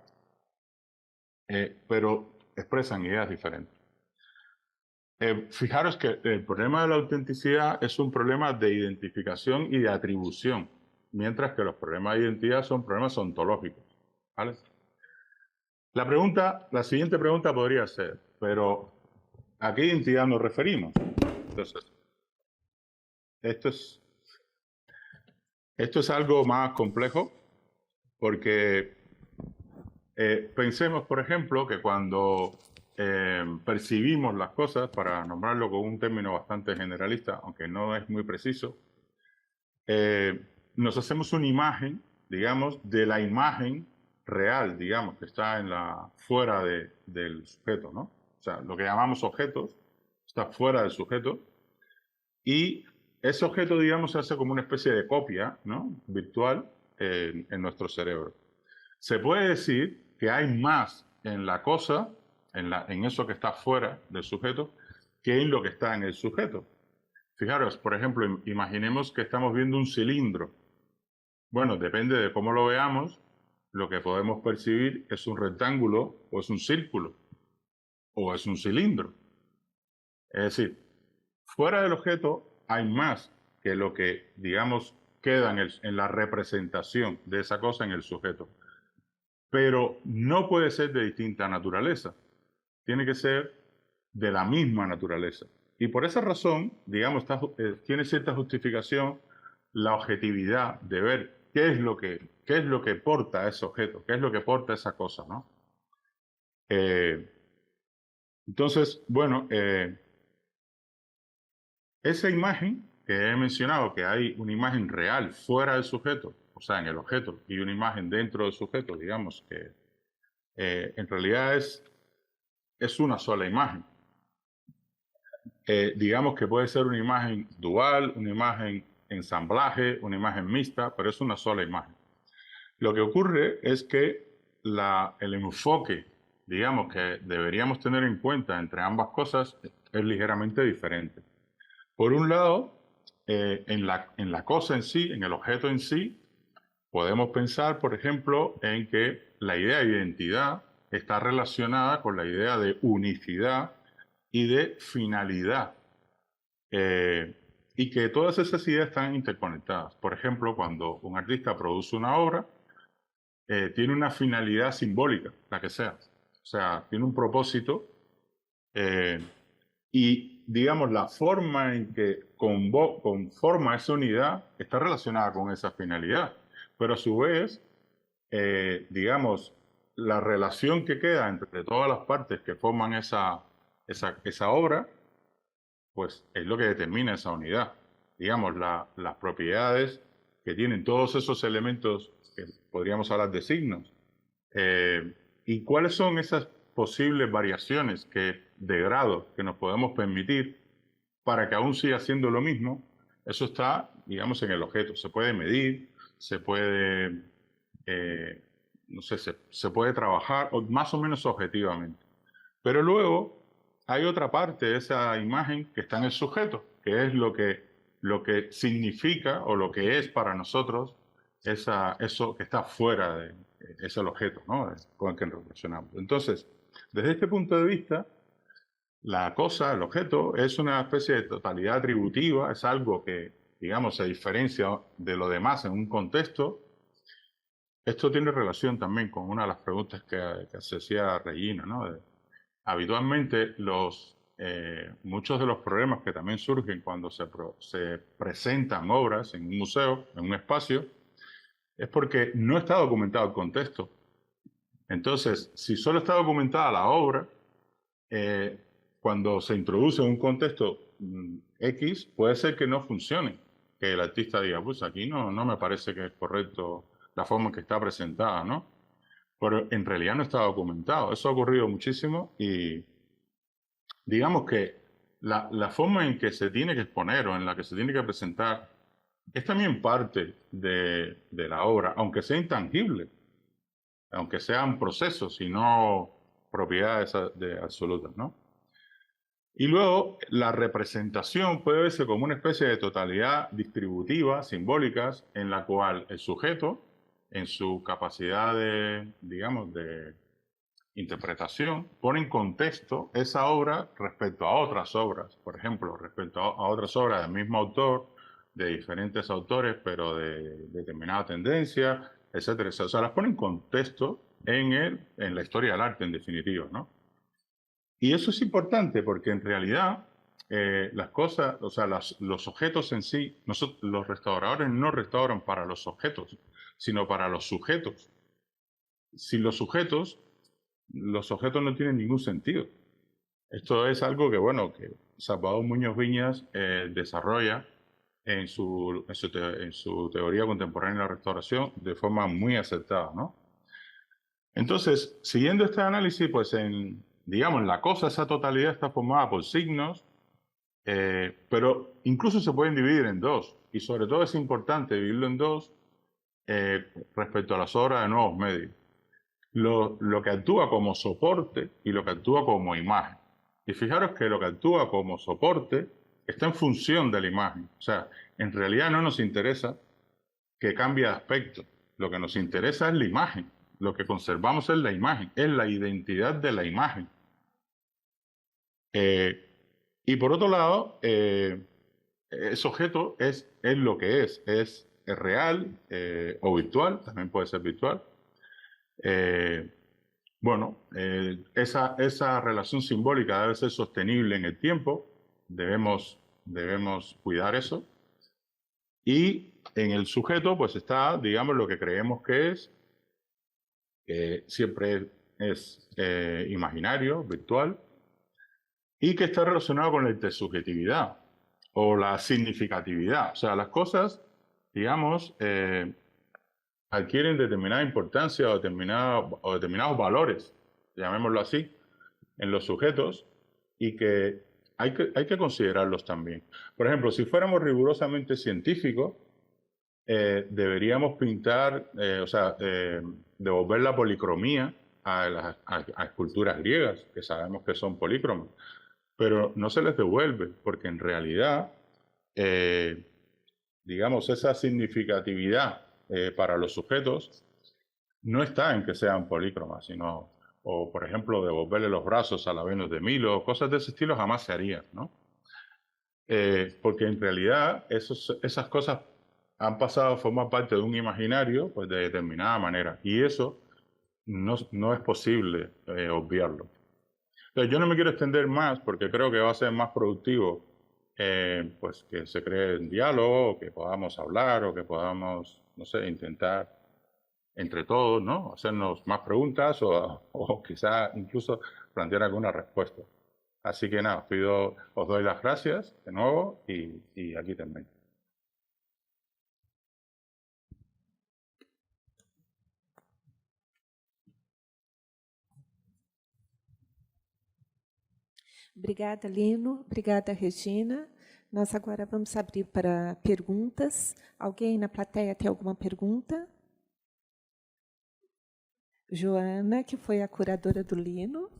pero expresan ideas diferentes. Fijaros que el problema de la autenticidad es un problema de identificación y de atribución, mientras que los problemas de identidad son problemas ontológicos, ¿vale? La siguiente pregunta podría ser, pero ¿a qué identidad nos referimos? Entonces, esto es algo más complejo, porque pensemos, por ejemplo, que cuando percibimos las cosas, para nombrarlo con un término bastante generalista, aunque no es muy preciso, nos hacemos una imagen, digamos, de la imagen real, digamos, que está fuera del sujeto, ¿no? O sea, lo que llamamos objetos está fuera del sujeto, y ese objeto, digamos, se hace como una especie de copia, ¿no?, virtual en nuestro cerebro. Se puede decir que hay más en la cosa, en eso que está fuera del sujeto, que en lo que está en el sujeto. Fijaros, por ejemplo, imaginemos que estamos viendo un cilindro. Bueno, depende de cómo lo veamos, lo que podemos percibir es un rectángulo, o es un círculo, o es un cilindro. Es decir, fuera del objeto hay más que lo que, digamos, queda en la representación de esa cosa en el sujeto. Pero no puede ser de distinta naturaleza. Tiene que ser de la misma naturaleza. Y por esa razón, digamos, tiene cierta justificación la objetividad de ver qué es lo que porta ese objeto, qué es lo que porta esa cosa, ¿no? Entonces, bueno, esa imagen que he mencionado, que hay una imagen real fuera del sujeto, o sea, en el objeto, y una imagen dentro del sujeto, digamos, que en realidad es una sola imagen. Digamos que puede ser una imagen dual, una imagen ensamblaje, una imagen mixta, pero es una sola imagen. Lo que ocurre es que el enfoque, digamos, que deberíamos tener en cuenta entre ambas cosas es ligeramente diferente. Por un lado, en la cosa en sí, en el objeto en sí, podemos pensar, por ejemplo, en que la idea de identidad está relacionada con la idea de unicidad y de finalidad, y que todas esas ideas están interconectadas. Por ejemplo, cuando un artista produce una obra, tiene una finalidad simbólica, la que sea. O sea, tiene un propósito, y, digamos, la forma en que conforma esa unidad está relacionada con esa finalidad. Pero a su vez, digamos, la relación que queda entre todas las partes que forman esa obra, pues es lo que determina esa unidad. Digamos, las propiedades que tienen todos esos elementos, que podríamos hablar de signos. ¿Y cuáles son esas posibles variaciones de grado que nos podemos permitir para que aún siga siendo lo mismo? Eso está, digamos, en el objeto. Se puede medir, se puede, no sé, se puede trabajar más o menos objetivamente. Pero luego hay otra parte de esa imagen que está en el sujeto, que es lo que significa o lo que es para nosotros eso que está fuera de es el objeto, ¿no?, con el que nos relacionamos. Entonces, desde este punto de vista, la cosa, el objeto, es una especie de totalidad atributiva, es algo que, digamos, se diferencia de lo demás en un contexto. Esto tiene relación también con una de las preguntas que se hacía Regina, ¿no? Habitualmente, muchos de los problemas que también surgen cuando se presentan obras en un museo, en un espacio, es porque no está documentado el contexto. Entonces, si solo está documentada la obra, cuando se introduce en un contexto X, puede ser que no funcione, que el artista diga, pues aquí no me parece que es correcto la forma en que está presentada, ¿no? Pero en realidad no está documentado. Eso ha ocurrido muchísimo, y digamos que la forma en que se tiene que exponer o en la que se tiene que presentar es también parte de la obra, aunque sea intangible, aunque sean procesos y no propiedades absolutas, ¿no? Y luego la representación puede verse como una especie de totalidad distributiva, simbólicas, en la cual el sujeto, en su capacidad de, digamos, de interpretación, pone en contexto esa obra respecto a otras obras. Por ejemplo, respecto a otras obras del mismo autor, de diferentes autores, pero de determinada tendencia, etcétera, etcétera. O sea, las pone en contexto en la historia del arte, en definitiva, ¿no? Y eso es importante porque en realidad las cosas, o sea, los objetos en sí, los restauradores no restauran para los objetos, sino para los sujetos. Sin los objetos no tienen ningún sentido. Esto es algo que, bueno, que Salvador Muñoz Viñas desarrolla en su teoría contemporánea de la restauración de forma muy acertada, ¿no? Entonces, siguiendo este análisis, pues digamos, la cosa, esa totalidad está formada por signos, pero incluso se pueden dividir en dos, y sobre todo es importante dividirlo en dos respecto a las obras de nuevos medios. Lo que actúa como soporte y lo que actúa como imagen. Y fijaros que lo que actúa como soporte está en función de la imagen. O sea, en realidad no nos interesa que cambie de aspecto. Lo que nos interesa es la imagen. Lo que conservamos es la imagen, es la identidad de la imagen. Y por otro lado, ese objeto es lo que es real o virtual, también puede ser virtual. Bueno, esa relación simbólica debe ser sostenible en el tiempo, debemos cuidar eso. Y en el sujeto pues está, digamos, lo que creemos que siempre es imaginario, virtual, y que está relacionado con la intersubjetividad o la significatividad. O sea, las cosas, digamos, adquieren determinada importancia o determinados valores, llamémoslo así, en los sujetos, y que hay que considerarlos también. Por ejemplo, si fuéramos rigurosamente científicos, deberíamos pintar, devolver la policromía a esculturas griegas, que sabemos que son polícromas, pero no se les devuelve, porque en realidad, digamos, esa significatividad para los sujetos no está en que sean polícromas, sino, o por ejemplo, devolverle los brazos a la Venus de Milo, cosas de ese estilo jamás se harían, ¿no? Porque en realidad esas cosas han pasado a formar parte de un imaginario pues, de determinada manera, y eso no es posible obviarlo. Entonces, yo no me quiero extender más porque creo que va a ser más productivo pues que se cree un diálogo, que podamos hablar o que podamos, no sé, intentar entre todos, ¿no? Hacernos más preguntas o quizá incluso plantear alguna respuesta. Así que nada, os doy las gracias de nuevo y aquí termino. Obrigada, Lino. Obrigada, Regina. Nós agora vamos abrir para perguntas. Alguém na plateia tem alguma pergunta? Joana, que foi a curadora do Lino.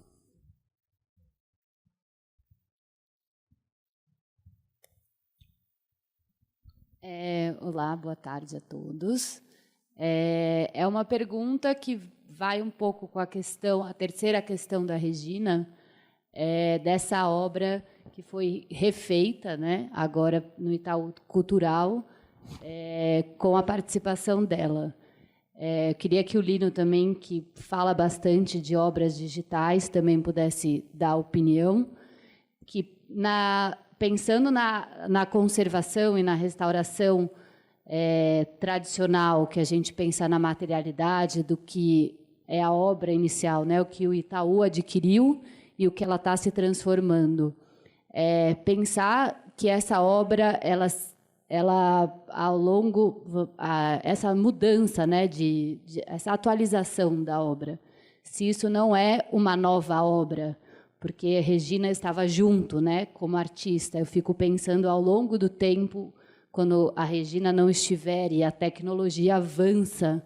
Olá, boa tarde a todos. É uma pergunta que vai um pouco com a terceira questão da Regina, dessa obra que foi refeita, né, agora no Itaú Cultural, com a participação dela. Eu queria que o Lino também, que fala bastante de obras digitais, também pudesse dar opinião, que pensando na conservação e na restauração tradicional, que a gente pensa na materialidade do que é a obra inicial, né, o que o Itaú adquiriu e o que ela está se transformando. Pensar que essa obra, ela ao longo, essa mudança, né, essa atualização da obra, se isso não é uma nova obra, porque a Regina estava junto, né, como artista. Eu fico pensando ao longo do tempo quando a Regina não estiver e a tecnologia avança,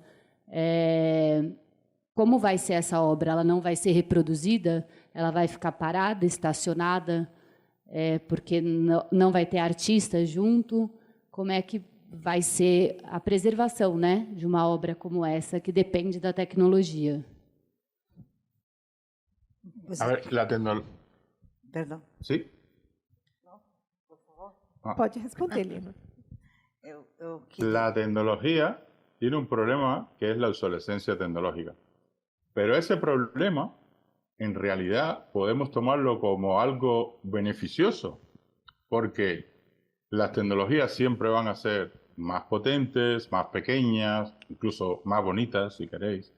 como vai ser essa obra? Ela não vai ser reproduzida? Ela vai ficar parada, estacionada, porque não vai ter artista junto? Como é que vai ser a preservação, né, de uma obra como essa, que depende da tecnologia? A ver, la tecnología... Perdão. ¿Sí? Não, por favor. Pode responder, Lino. La tecnología tiene un problema que es la obsolescencia tecnológica. Pero ese problema, en realidad, podemos tomarlo como algo beneficioso, porque las tecnologías siempre van a ser más potentes, más pequeñas, incluso más bonitas, si queréis.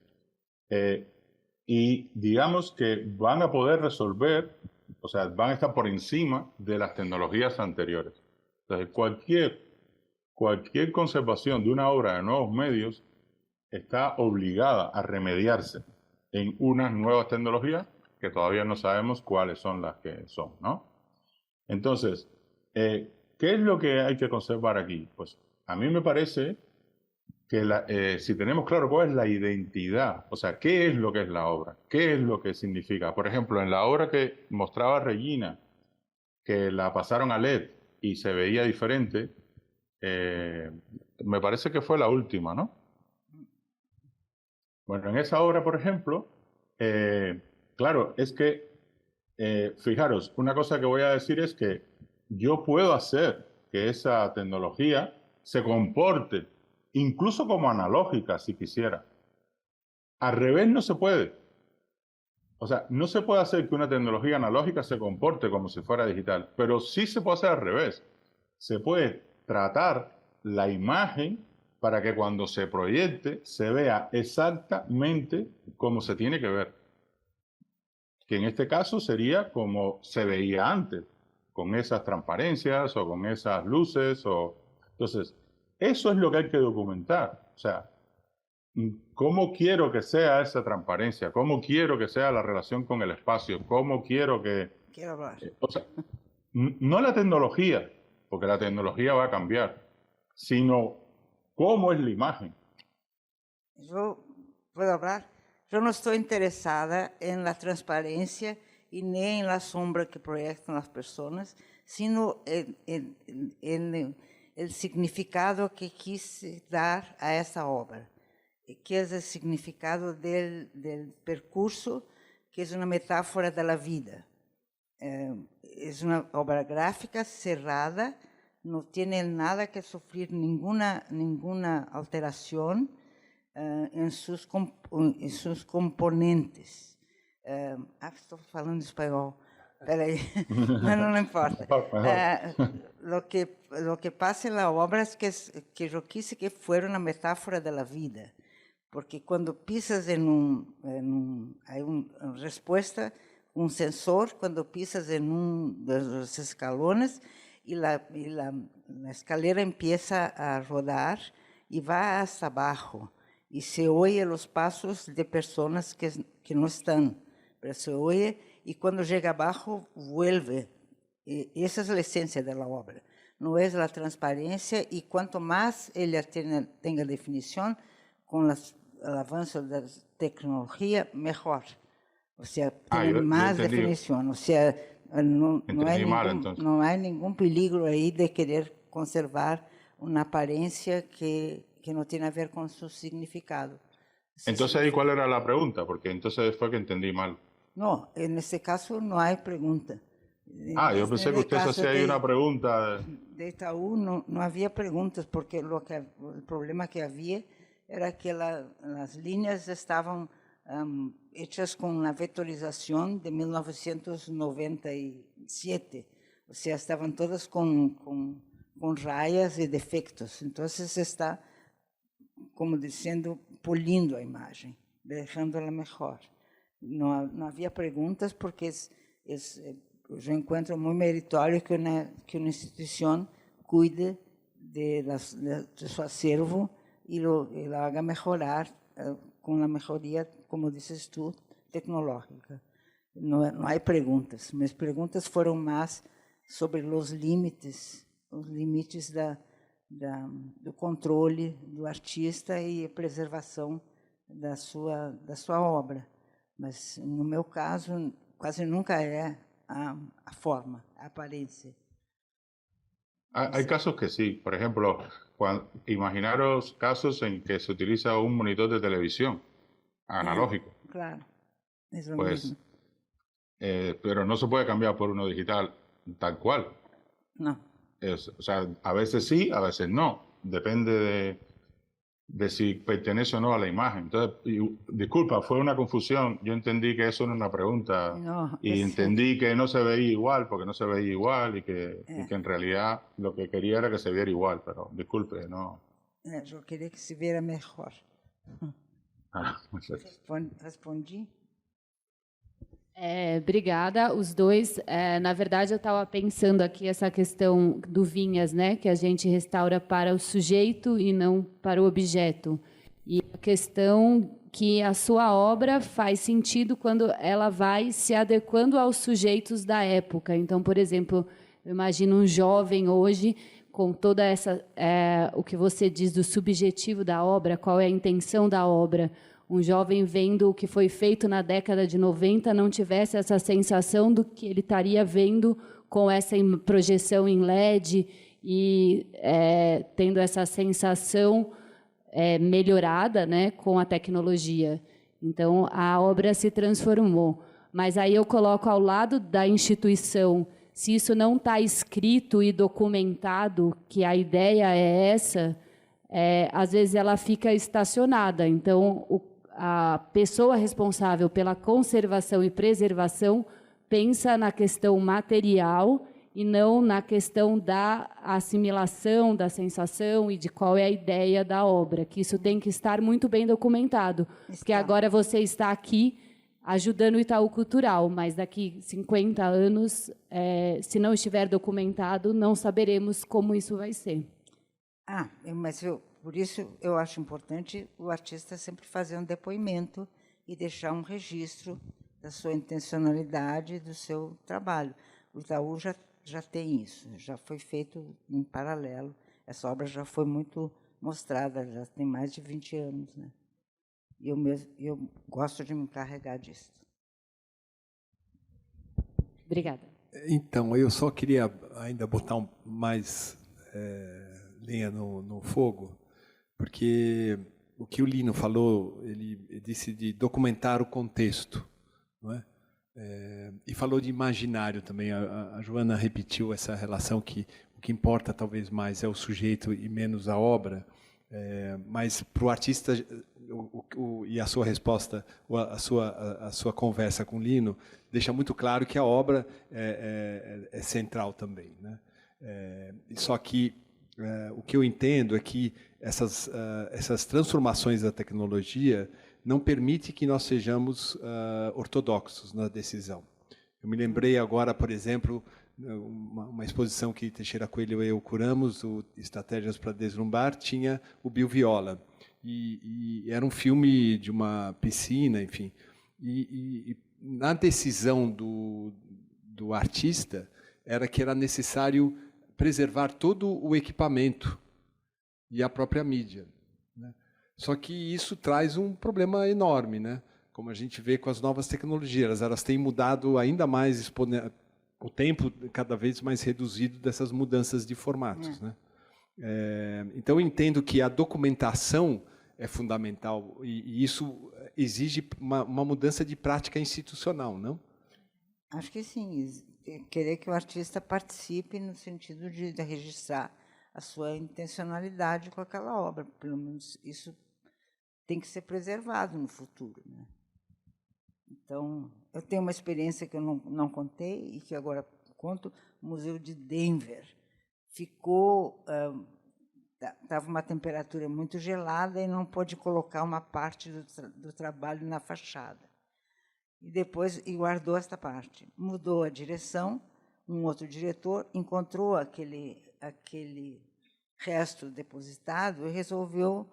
Y digamos que van a poder resolver, o sea, van a estar por encima de las tecnologías anteriores. Entonces, cualquier conservación de una obra de nuevos medios está obligada a remediarse en unas nuevas tecnologías que todavía no sabemos cuáles son las que son, ¿no? Entonces, ¿qué es lo que hay que conservar aquí? Pues a mí me parece que si tenemos claro cuál es la identidad, o sea, qué es lo que es la obra, qué es lo que significa. Por ejemplo, en la obra que mostraba Regina, que la pasaron a LED y se veía diferente, me parece que fue la última, ¿no? Bueno, en esa obra, por ejemplo, claro, es que, fijaros, una cosa que voy a decir es que yo puedo hacer que esa tecnología se comporte, incluso como analógica, si quisiera. Al revés no se puede. O sea, no se puede hacer que una tecnología analógica se comporte como si fuera digital, pero sí se puede hacer al revés. Se puede tratar la imagen para que cuando se proyecte se vea exactamente como se tiene que ver. Que en este caso sería como se veía antes, con esas transparencias o con esas luces. Entonces, eso es lo que hay que documentar. O sea, ¿cómo quiero que sea esa transparencia? ¿Cómo quiero que sea la relación con el espacio? ¿Cómo quiero que... Quiero hablar. O sea, no la tecnología, porque la tecnología va a cambiar, sino cómo es la imagen. Yo puedo hablar. Yo no estoy interesada en la transparencia y ni en la sombra que proyectan las personas, sino en el significado que quise dar a esa obra, que es el significado del percurso, que es una metáfora de la vida. Es una obra gráfica cerrada, no tiene nada que sufrir ninguna alteración en sus componentes. Estou falando espanhol. Espera aí, mas não importa. Lo que pasa en la obra es que yo quise que fuera una metáfora de la vida, porque cuando pisas hay una respuesta, un sensor, cuando pisas en uno de los escalones y la escalera empieza a rodar y va hasta abajo, y se oye los pasos de personas que no están, pero se oye, y cuando llega abajo vuelve. Esa es la esencia de la obra. No es la transparencia, y cuanto más ella tenga definición, con el avance de la tecnología, mejor. O sea, tiene más definición. O sea, no hay ningún peligro ahí de querer conservar una apariencia que no tiene a ver con su significado. Entonces, ¿ahí cuál era la pregunta? Porque entonces fue que entendí mal. No, en este caso no hay pregunta. Yo pensé que usted hacía ahí una pregunta. De Itaú no había preguntas, porque el problema que había era que las líneas estaban hechas con una vectorización de 1997. O sea, estaban todas con rayas y defectos. Entonces está, como diciendo, polindo a imagen, dejándola mejor. No había preguntas, porque yo encuentro muy meritorio que una institución cuide de su acervo y lo haga mejorar con la mejoría, como dices tú, tecnológica. No hay preguntas. Mis preguntas fueron más sobre los límites do controle do artista e a preservação da sua obra. Mas, no meu caso, quase nunca é a forma, a aparência. Hay casos que sí. Por ejemplo, imaginaros casos en que se utiliza un monitor de televisión analógico. Claro, es lo Pues, mismo. pero no se puede cambiar por uno digital tal cual. No. O sea, a veces sí, a veces no. Depende de si pertenece o no a la imagen. Entonces, disculpa, fue una confusión. Yo entendí que eso era una pregunta No, y entendí que no se veía igual porque no se veía igual y que en realidad lo que quería era que se viera igual, pero disculpe, no. Eu queria que se viera melhor. Respondi? Obrigada, os dois. Na verdade, eu estava pensando aqui essa questão do Vinhas, né, que a gente restaura para o sujeito e não para o objeto. E a questão que a sua obra faz sentido quando ela vai se adequando aos sujeitos da época. Então, por exemplo, eu imagino um jovem hoje, com toda essa... o que você diz do subjetivo da obra, qual é a intenção da obra. Um jovem vendo o que foi feito na década de 90 não tivesse essa sensação do que ele estaria vendo com essa projeção em LED e tendo essa sensação melhorada, né, com a tecnologia. Então, a obra se transformou. Mas aí eu coloco ao lado da instituição, se isso não está escrito e documentado, que a ideia é essa, às vezes ela fica estacionada. Então, a pessoa responsável pela conservação e preservação pensa na questão material e não na questão da assimilação, da sensação e de qual é a ideia da obra, que isso tem que estar muito bem documentado. Porque agora você está aqui ajudando o Itaú Cultural, mas daqui 50 anos, se não estiver documentado, não saberemos como isso vai ser. Mas por isso eu acho importante o artista sempre fazer um depoimento e deixar um registro da sua intencionalidade e do seu trabalho. O Itaú já tem isso, já foi feito em paralelo. Essa obra já foi muito mostrada, já tem mais de 20 anos, né? E eu gosto de me encarregar disso. Obrigada. Então, eu só queria ainda botar mais lenha no fogo, porque o que o Lino falou, ele disse de documentar o contexto, não é? E falou de imaginário também. A Joana repetiu essa relação que o que importa talvez mais é o sujeito e menos a obra, mas para o artista, e a sua resposta, a sua conversa com o Lino, deixa muito claro que a obra é central também, né? Só que o que eu entendo é que essas transformações da tecnologia não permitem que nós sejamos ortodoxos na decisão. Eu me lembrei agora, por exemplo, uma exposição que Teixeira Coelho e eu curamos, o Estratégias para Deslumbrar, tinha o Bill Viola. E era um filme de uma piscina, enfim. E na decisão do artista era que era necessário preservar todo o equipamento e a própria mídia, né? Só que isso traz um problema enorme, né? Como a gente vê com as novas tecnologias, elas têm mudado ainda mais, o tempo cada vez mais reduzido dessas mudanças de formatos, né? Então, eu entendo que a documentação é fundamental e isso exige uma mudança de prática institucional, não? Acho que sim. Querer que o artista participe no sentido de registrar a sua intencionalidade com aquela obra. Pelo menos isso tem que ser preservado no futuro, né? Então, eu tenho uma experiência que eu não contei e que agora conto. O Museu de Denver ficou... Estava uma temperatura muito gelada e não pôde colocar uma parte do trabalho na fachada. E depois guardou esta parte. Mudou a direção, um outro diretor encontrou aquele resto depositado e resolveu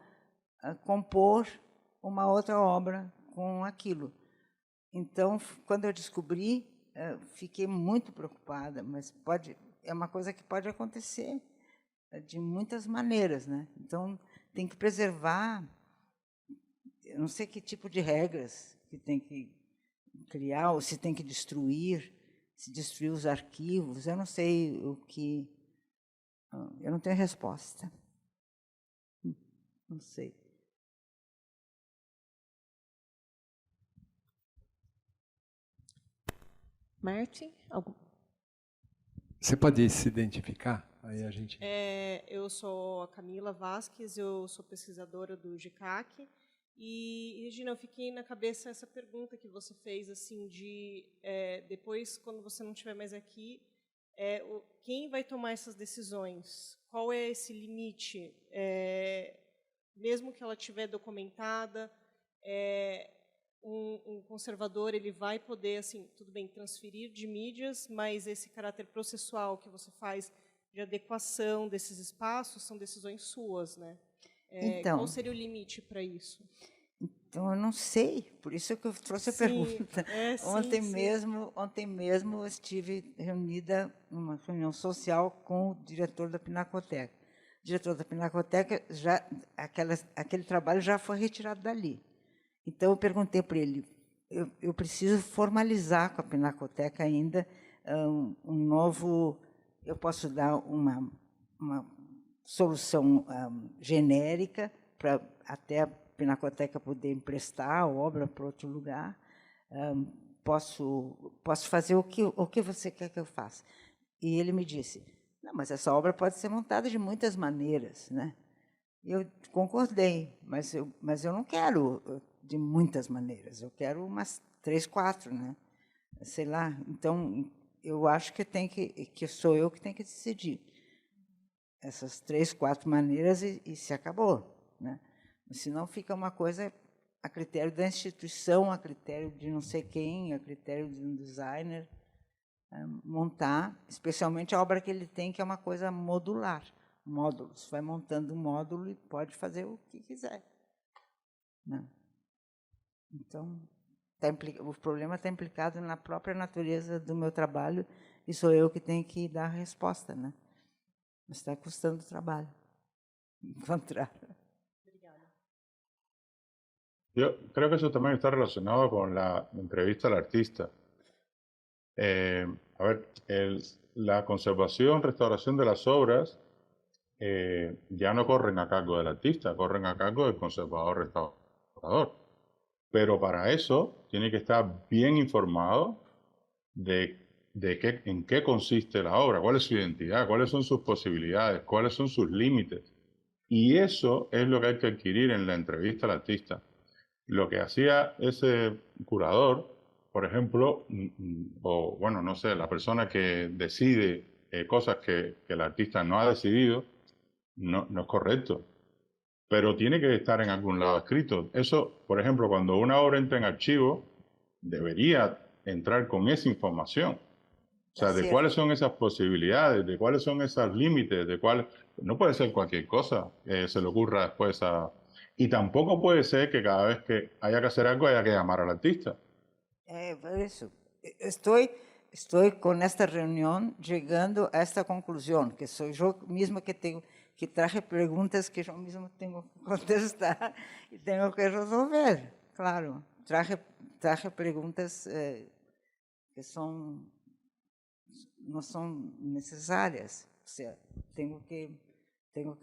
compor uma outra obra com aquilo. Então, quando eu descobri, fiquei muito preocupada, mas é uma coisa que pode acontecer. de muitas maneiras, né? Então, tem que preservar, eu não sei que tipo de regras que tem que criar, ou se tem que destruir, se destruir os arquivos, eu não sei o que... Eu não tenho resposta. Não sei. Martin, Você pode se identificar? Aí a gente... Eu sou a Camila Vasques, eu sou pesquisadora do GCAC. E, Regina, eu fiquei na cabeça essa pergunta que você fez, assim, de depois, quando você não estiver mais aqui, quem vai tomar essas decisões? Qual é esse limite? Mesmo que ela estiver documentada, um conservador ele vai poder, assim, tudo bem, transferir de mídias, mas esse caráter processual que você faz de adequação desses espaços são decisões suas, né? Então, qual seria o limite para isso? Então, eu não sei, por isso que eu trouxe a pergunta. Ontem mesmo eu estive reunida numa reunião social com o diretor da Pinacoteca. O diretor da Pinacoteca, aquele trabalho já foi retirado dali. Então, eu perguntei para ele, eu preciso formalizar com a Pinacoteca ainda um novo... Eu posso dar uma solução genérica para até a Pinacoteca poder emprestar a obra para outro lugar. Posso fazer o que você quer que eu faça. E ele me disse, não, mas essa obra pode ser montada de muitas maneiras, né? Eu concordei, mas eu não quero de muitas maneiras, eu quero umas 3, 4, né? Sei lá. Então, eu acho que sou eu que tenho que decidir essas 3, 4 maneiras e se acabou, né? Senão fica uma coisa a critério da instituição, a critério de não sei quem, a critério de um designer montar, especialmente a obra que ele tem, que é uma coisa modular, módulos. Vai montando um módulo e pode fazer o que quiser, né? Então, o problema está implicado na própria natureza do meu trabalho e sou eu que tenho que dar a resposta, né? Mas está custando trabalho encontrar. Yo creo que eso también está relacionado con la entrevista al artista. La conservación, restauración de las obras ya no corren a cargo del artista, corren a cargo del conservador restaurador. Pero para eso tiene que estar bien informado en qué consiste la obra, cuál es su identidad, cuáles son sus posibilidades, cuáles son sus límites. Y eso es lo que hay que adquirir en la entrevista al artista. Lo que hacía ese curador, por ejemplo, o bueno, no sé, la persona que decide cosas que el artista no ha decidido, no es correcto. Pero tiene que estar en algún lado escrito. Eso, por ejemplo, cuando una obra entra en archivo, debería entrar con esa información. O sea, de cuáles son esas posibilidades, de cuáles son esos límites, de cuál... No puede ser cualquier cosa que se le ocurra después a... Y tampoco puede ser que cada vez que haya que hacer algo haya que llamar al artista. Por eso. Estoy con esta reunión llegando a esta conclusión, que soy yo misma que traje preguntas que yo mismo tengo que contestar y tengo que resolver, claro. Traje preguntas que no son necesarias, o sea, tengo que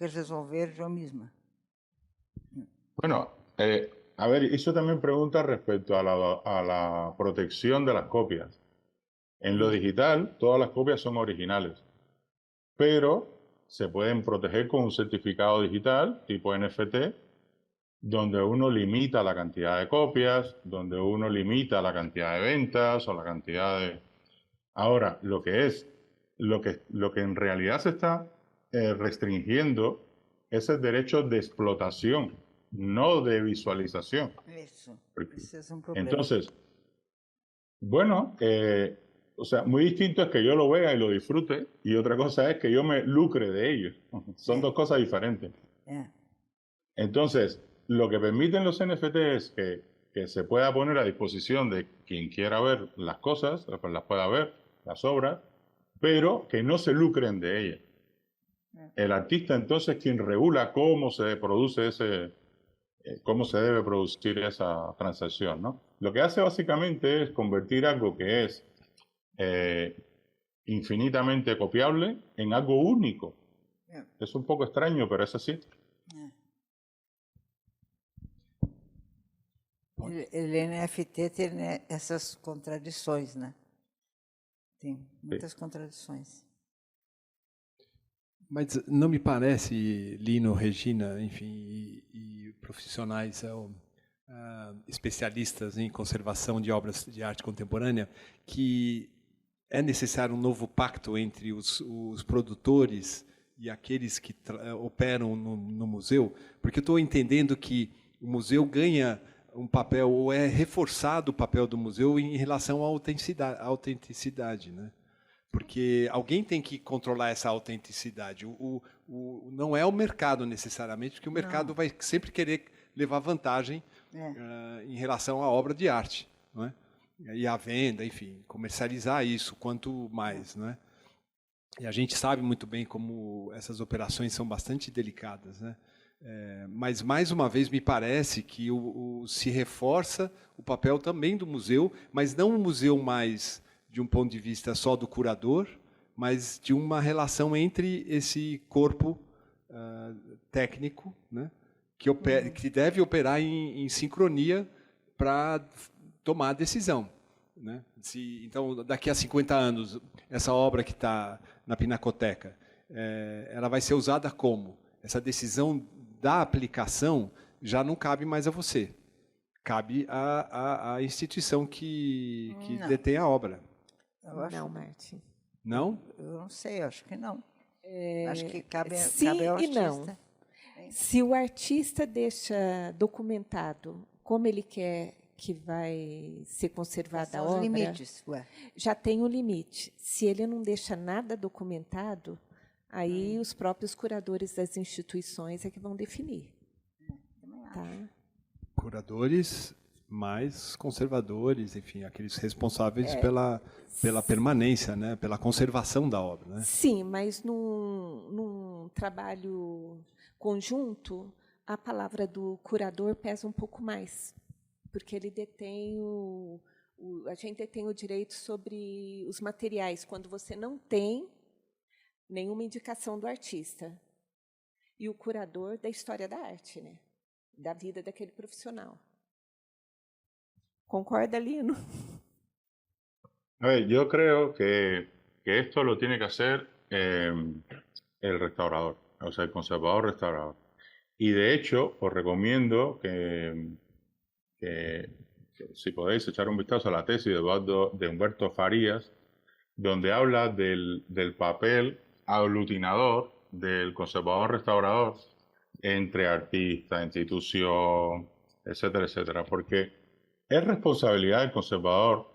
resolver yo misma. Bueno, a ver, eso también pregunta respecto a la protección de las copias. En lo digital, todas las copias son originales, pero se pueden proteger con un certificado digital tipo NFT, donde uno limita la cantidad de copias, donde uno limita la cantidad de ventas o la cantidad de... Ahora, lo que en realidad se está restringiendo es el derecho de explotación, no de visualización. Eso, ese es un problema. Entonces, bueno, o sea, muy distinto es que yo lo vea y lo disfrute, y otra cosa es que yo me lucre de ello. Son dos cosas diferentes. Entonces, lo que permiten los NFT es que se pueda poner a disposición de quien quiera ver las cosas, pues las pueda ver, las obras, pero que no se lucren de ellas. El artista entonces quien regula cómo se produce cómo se debe producir esa transacción, ¿no? Lo que hace básicamente es convertir algo que es infinitamente copiable en algo único. Es un poco extraño, pero es así. El NFT tem essas contradições, né? Tem muitas contradições. Mas não me parece, Lino, Regina, enfim, e profissionais especialistas em conservação de obras de arte contemporânea, que é necessário um novo pacto entre os produtores e aqueles que operam no museu, porque eu estou entendendo que o museu ganha um papel, ou é reforçado o papel do museu em relação à autenticidade, né? Porque alguém tem que controlar essa autenticidade. Não é o mercado necessariamente, porque o mercado vai sempre querer levar vantagem em relação à obra de arte, não é? E à venda, enfim, comercializar isso quanto mais, não é? E a gente sabe muito bem como essas operações são bastante delicadas, né? Mas, mais uma vez, me parece que se reforça o papel também do museu, mas não um museu mais de um ponto de vista só do curador, mas de uma relação entre esse corpo técnico, né, que deve operar em sincronia para tomar a decisão, né? Então, daqui a 50 anos, essa obra que está na Pinacoteca, ela vai ser usada como? Essa decisão da aplicação já não cabe mais a você. Cabe à instituição que detém a obra. Não, Martim. Não? Eu não sei, acho que não. Acho que cabe sim ao artista. E não. Se o artista deixa documentado como ele quer que vai ser conservada a obra, limites, já tem um limite. Se ele não deixa nada documentado, aí os próprios curadores das instituições é que vão definir. Tá? Curadores mais conservadores, enfim, aqueles responsáveis pela permanência, né, pela conservação da obra, né? Sim, mas num trabalho conjunto, a palavra do curador pesa um pouco mais, porque ele detém a gente detém o direito sobre os materiais, quando você não tem nenhuma indicação do artista. E o curador da história da arte, né, da vida daquele profissional. ¿Concorda, Lino? A ver, yo creo que esto lo tiene que hacer el restaurador, o sea, el conservador restaurador. Y de hecho, os recomiendo que si podéis echar un vistazo a la tesis de Humberto Farías, donde habla del papel aglutinador del conservador restaurador entre artista, institución, etcétera, etcétera, porque es responsabilidad del conservador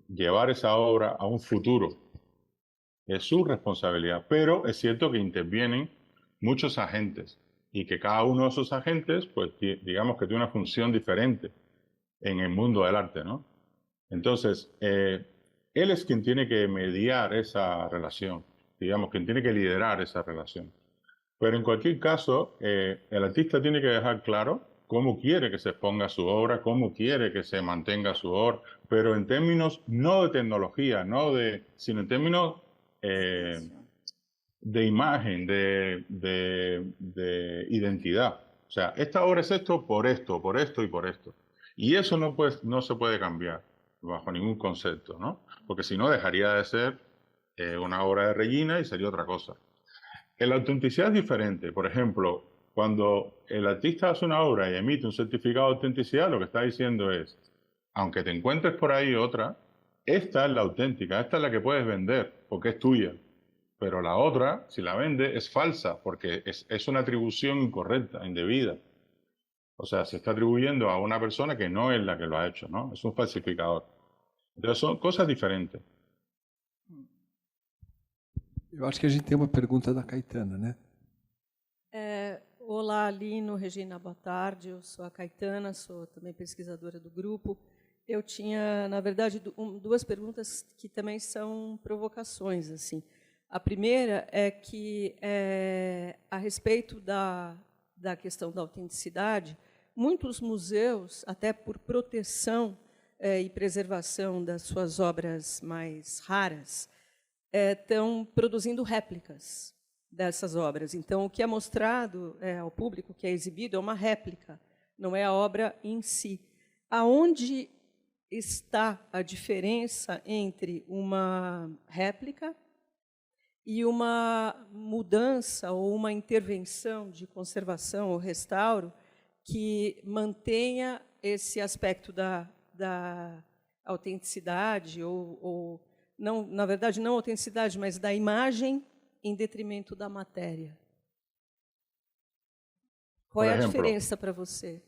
llevar esa obra a un futuro. Es su responsabilidad, pero es cierto que intervienen muchos agentes y que cada uno de esos agentes, pues digamos que tiene una función diferente en el mundo del arte, ¿no? Entonces, él es quien tiene que mediar esa relación, digamos, quien tiene que liderar esa relación. Pero en cualquier caso, el artista tiene que dejar claro cómo quiere que se exponga su obra, cómo quiere que se mantenga su obra, pero en términos no de tecnología, sino en términos de imagen, de identidad. O sea, esta obra es esto por esto y por esto. Y eso no se puede cambiar bajo ningún concepto, ¿no? Porque si no dejaría de ser una obra de Regina y sería otra cosa. La autenticidad es diferente. Por ejemplo, cuando el artista hace una obra y emite un certificado de autenticidad, lo que está diciendo es, aunque te encuentres por ahí otra, esta es la auténtica, esta es la que puedes vender, porque es tuya. Pero la otra, si la vende, es falsa, porque es una atribución incorrecta, indebida. O sea, se está atribuyendo a una persona que no es la que lo ha hecho, ¿no? Es un falsificador. Entonces son cosas diferentes. Eu acho que a gente tem uma pergunta da Caetana, né? Olá, Lino, Regina, boa tarde. Eu sou a Caetana, sou também pesquisadora do grupo. Eu tinha, na verdade, duas perguntas que também são provocações, assim. A primeira é que, a respeito da questão da autenticidade, muitos museus, até por proteção e preservação das suas obras mais raras, estão produzindo réplicas dessas obras. Então, o que é mostrado ao público, o que é exibido, é uma réplica, não é a obra em si. Aonde está a diferença entre uma réplica e uma mudança ou uma intervenção de conservação ou restauro que mantenha esse aspecto da autenticidade, ou não, na verdade, não autenticidade, mas da imagem em detrimento da matéria? Qual é a diferença para você?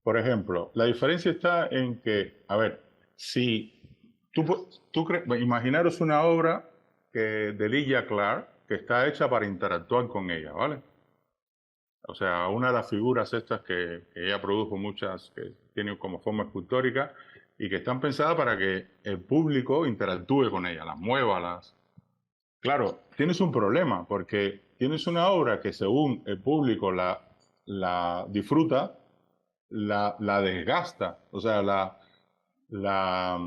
Por ejemplo, la diferencia está en que, a ver, si imaginaros una obra de Lygia Clark que está hecha para interactuar con ella, ¿vale? O sea, una de las figuras estas que ella produjo, muchas que tienen como forma escultórica y que están pensadas para que el público interactúe con ella, las mueva, las... Claro, tienes un problema porque tienes una obra que según el público la disfruta, la desgasta, o sea, la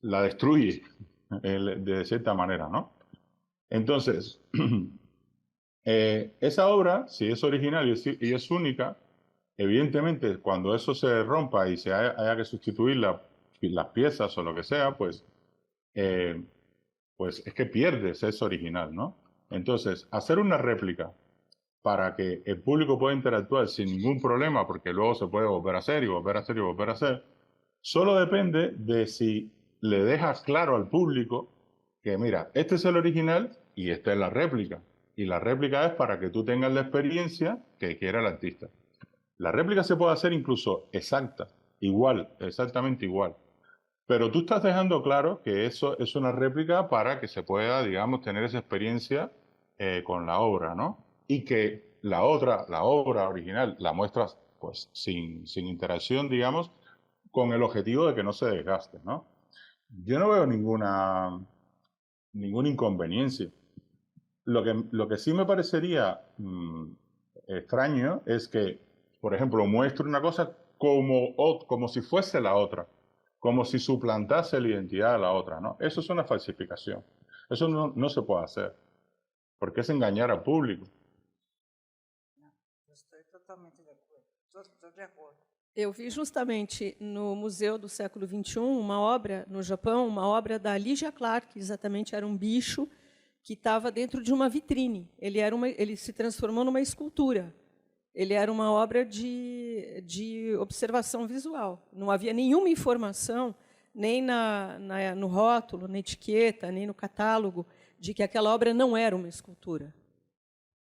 destruye de cierta manera, ¿no? Entonces, esa obra, si es original y es única, evidentemente cuando eso se rompa y se haya que sustituir las piezas o lo que sea, pues es que pierdes ese original, ¿no? Entonces, hacer una réplica para que el público pueda interactuar sin ningún problema, porque luego se puede volver a hacer y volver a hacer y volver a hacer, solo depende de si le dejas claro al público que, mira, este es el original y esta es la réplica. Y la réplica es para que tú tengas la experiencia que quiera el artista. La réplica se puede hacer incluso exacta, igual, exactamente igual. Pero tú estás dejando claro que eso es una réplica para que se pueda, digamos, tener esa experiencia con la obra, ¿no? Y que la obra original, la muestras pues sin interacción, digamos, con el objetivo de que no se desgaste, ¿no? Yo no veo ningún inconveniencia. Lo que sí me parecería extraño es que, por ejemplo, muestre una cosa como si fuese la otra, como si suplantase la identidad de la otra, ¿no? Eso es una falsificación. Eso no se puede hacer, porque es engañar al público. Estou totalmente de acordo. Estou de acordo. Eu vi justamente no Museu do Século XXI uma obra, no Japão, uma obra da Lygia Clark, que exatamente era um bicho que estava dentro de uma vitrine. Ele se transformou numa escultura. Ele era uma obra de observação visual. Não havia nenhuma informação, nem no rótulo, na etiqueta, nem no catálogo, de que aquela obra não era uma escultura.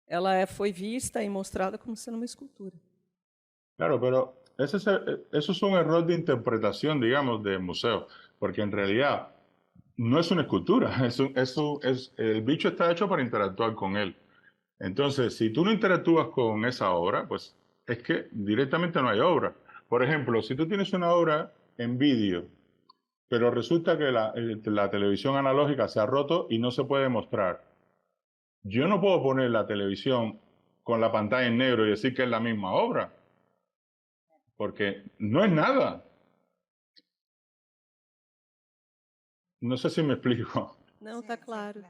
Ela foi vista e mostrada como sendo uma escultura. Claro, pero eso es un error de interpretación, digamos, del museo, porque en realidad no es una escultura, el bicho está hecho para interactuar con él. Entonces, si tú no interactúas con esa obra, pues es que directamente no hay obra. Por ejemplo, si tú tienes una obra en vídeo, pero resulta que la televisión analógica se ha roto y no se puede mostrar, yo no puedo poner la televisión con la pantalla en negro y decir que es la misma obra, porque no es nada. No sé si me explico. Não, está claro.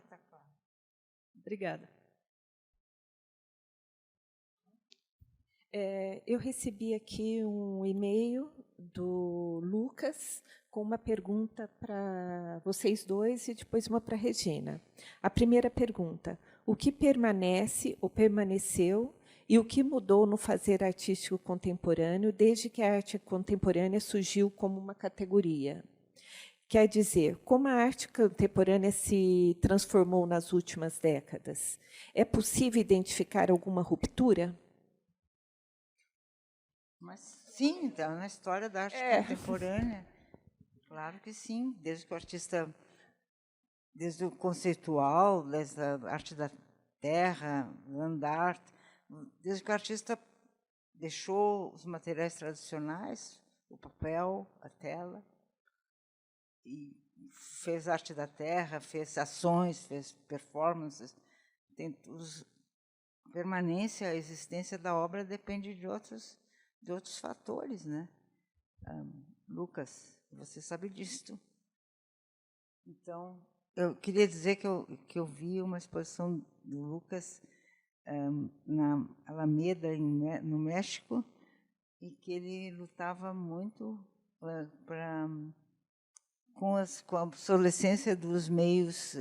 Obrigada. Eu recebi aqui um e-mail do Lucas com uma pergunta para vocês dois e depois uma para a Regina. A primeira pergunta: o que permanece ou permaneceu e o que mudou no fazer artístico contemporâneo desde que a arte contemporânea surgiu como uma categoria? Quer dizer, como a arte contemporânea se transformou nas últimas décadas? É possível identificar alguma ruptura? Mas sim, então, na história da arte contemporânea, claro que sim, desde que o artista, desde o conceitual, desde a arte da terra, land art, desde que o artista deixou os materiais tradicionais, o papel, a tela, e fez arte da terra, fez ações, fez performances. Permanência, a existência da obra depende de outros fatores, né? Lucas, você sabe disso. Então, eu queria dizer que eu vi uma exposição do Lucas na Alameda, no México, e que ele lutava muito com a obsolescência dos meios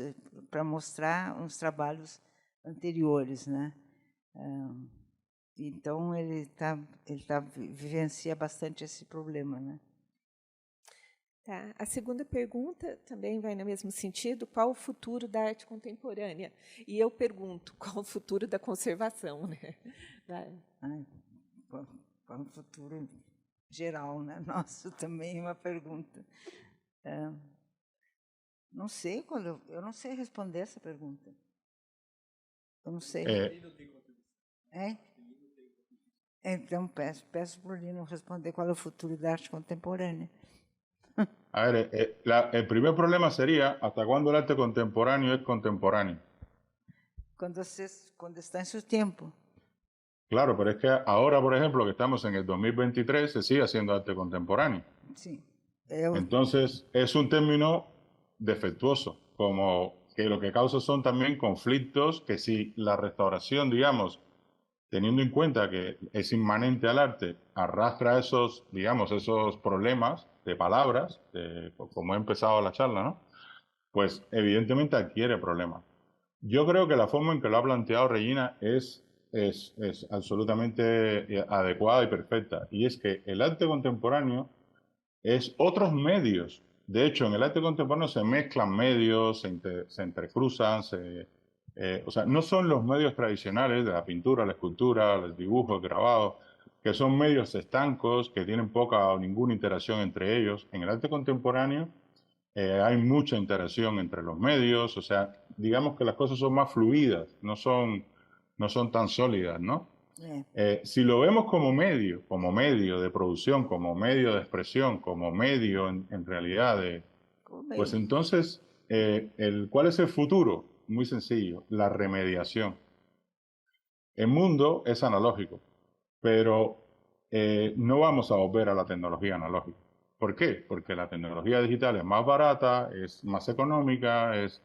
para mostrar uns trabalhos anteriores, né? Então ele vivencia bastante esse problema, né? Tá. A segunda pergunta também vai no mesmo sentido: qual o futuro da arte contemporânea? E eu pergunto, qual o futuro da conservação, né? Qual o futuro geral, né? Nossa, também é uma pergunta. Não sei eu não sei responder essa pergunta. Eu não sei. Então peço para o Lino responder qual é o futuro da arte contemporânea. A ver, el primer problema sería ¿hasta cuándo el arte contemporáneo es contemporáneo? Cuando está en su tiempo. Claro, pero es que ahora, por ejemplo, que estamos en el 2023, se sigue haciendo arte contemporáneo. Sí. Entonces, es un término defectuoso, como que lo que causa son también conflictos que si la restauración, digamos, teniendo en cuenta que es inmanente al arte, arrastra esos problemas de palabras, como he empezado la charla, ¿no? Pues evidentemente adquiere problemas. Yo creo que la forma en que lo ha planteado Regina es absolutamente adecuada y perfecta. Y es que el arte contemporáneo es otros medios. De hecho, en el arte contemporáneo se mezclan medios, se entrecruzan, o sea, no son los medios tradicionales de la pintura, la escultura, el dibujo, el grabado, que son medios estancos, que tienen poca o ninguna interacción entre ellos. En el arte contemporáneo hay mucha interacción entre los medios, o sea, digamos que las cosas son más fluidas, no son tan sólidas, ¿no? Si lo vemos como medio de producción, como medio de expresión, como medio en realidad pues entonces, ¿cuál es el futuro? Muy sencillo, la remediación. El mundo es analógico, pero no vamos a volver a la tecnología analógica. ¿Por qué? Porque la tecnología digital es más barata, es más económica, es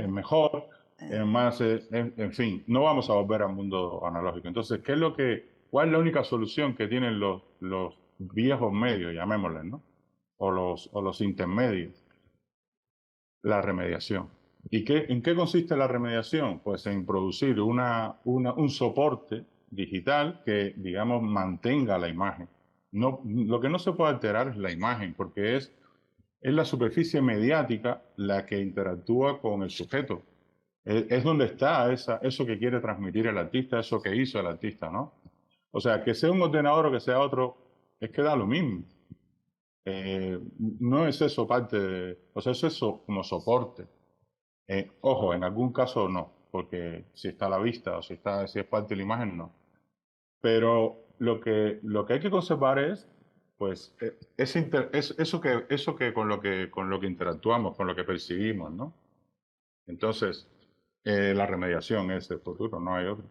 mejor, en fin, no vamos a volver al mundo analógico. Entonces, ¿cuál es la única solución que tienen los viejos medios, llamémosles, ¿no? O los intermedios? La remediación. ¿Y en qué consiste la remediación? Pues en producir un soporte digital que, digamos, mantenga la imagen. Lo que no se puede alterar es la imagen, porque es la superficie mediática la que interactúa con el sujeto. Es donde está eso que quiere transmitir el artista, eso que hizo el artista, ¿no? O sea, que sea un ordenador o que sea otro, es que da lo mismo. No es eso o sea, es eso como soporte. Ojo, en algún caso no, porque si está a la vista o si es parte de la imagen, no. Pero lo que hay que conservar es, pues, eso que con lo que interactuamos, con lo que percibimos, ¿no? Entonces, la remediación es el futuro, no hay otro.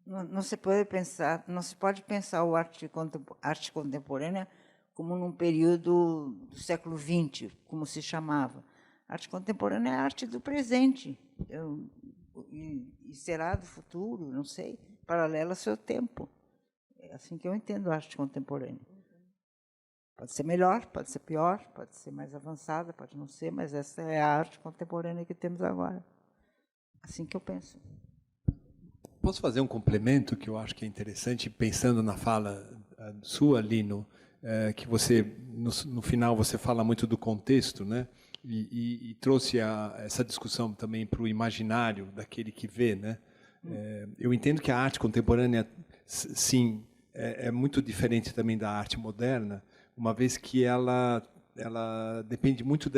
Não se pode pensar o arte contemporânea como num período do século XX, como se chamava. A arte contemporânea é a arte do presente, e será do futuro, não sei, paralela ao seu tempo. É assim que eu entendo a arte contemporânea. Pode ser melhor, pode ser pior, pode ser mais avançada, pode não ser, mas essa é a arte contemporânea que temos agora. Assim que eu penso. Posso fazer um complemento que eu acho que é interessante, pensando na fala sua, Lino, que você, no final, você fala muito do contexto, né? E trouxe essa discussão também para o imaginário daquele que vê, né? Eu entendo que a arte contemporânea, sim, é muito diferente também da arte moderna, uma vez que ela depende muito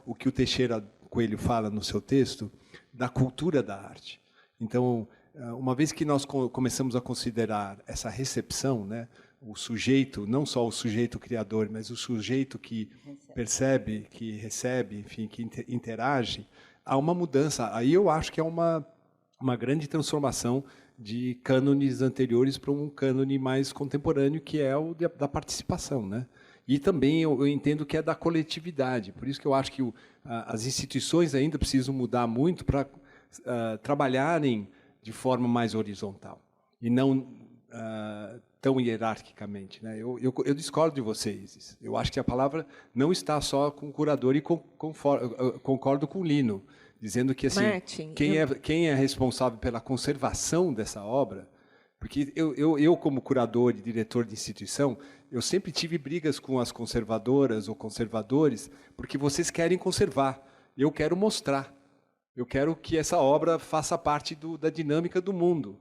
o que o Teixeira Coelho fala no seu texto, da cultura da arte. Então, uma vez que nós começamos a considerar essa recepção, né, o sujeito, não só o sujeito criador, mas o sujeito que percebe, que recebe, enfim, que interage, há uma mudança. Aí eu acho que é uma grande transformação de cânones anteriores para um cânone mais contemporâneo, que é o da participação, né? E também eu entendo que é da coletividade. Por isso que eu acho que as instituições ainda precisam mudar muito para trabalharem de forma mais horizontal e não tão hierarquicamente, né? Eu discordo de vocês. Eu acho que a palavra não está só com o curador e concordo com o Lino, dizendo que assim, Martin, quem é responsável pela conservação dessa obra, porque eu como curador e diretor de instituição, eu sempre tive brigas com as conservadoras ou conservadores, porque vocês querem conservar, eu quero mostrar, eu quero que essa obra faça parte da dinâmica do mundo.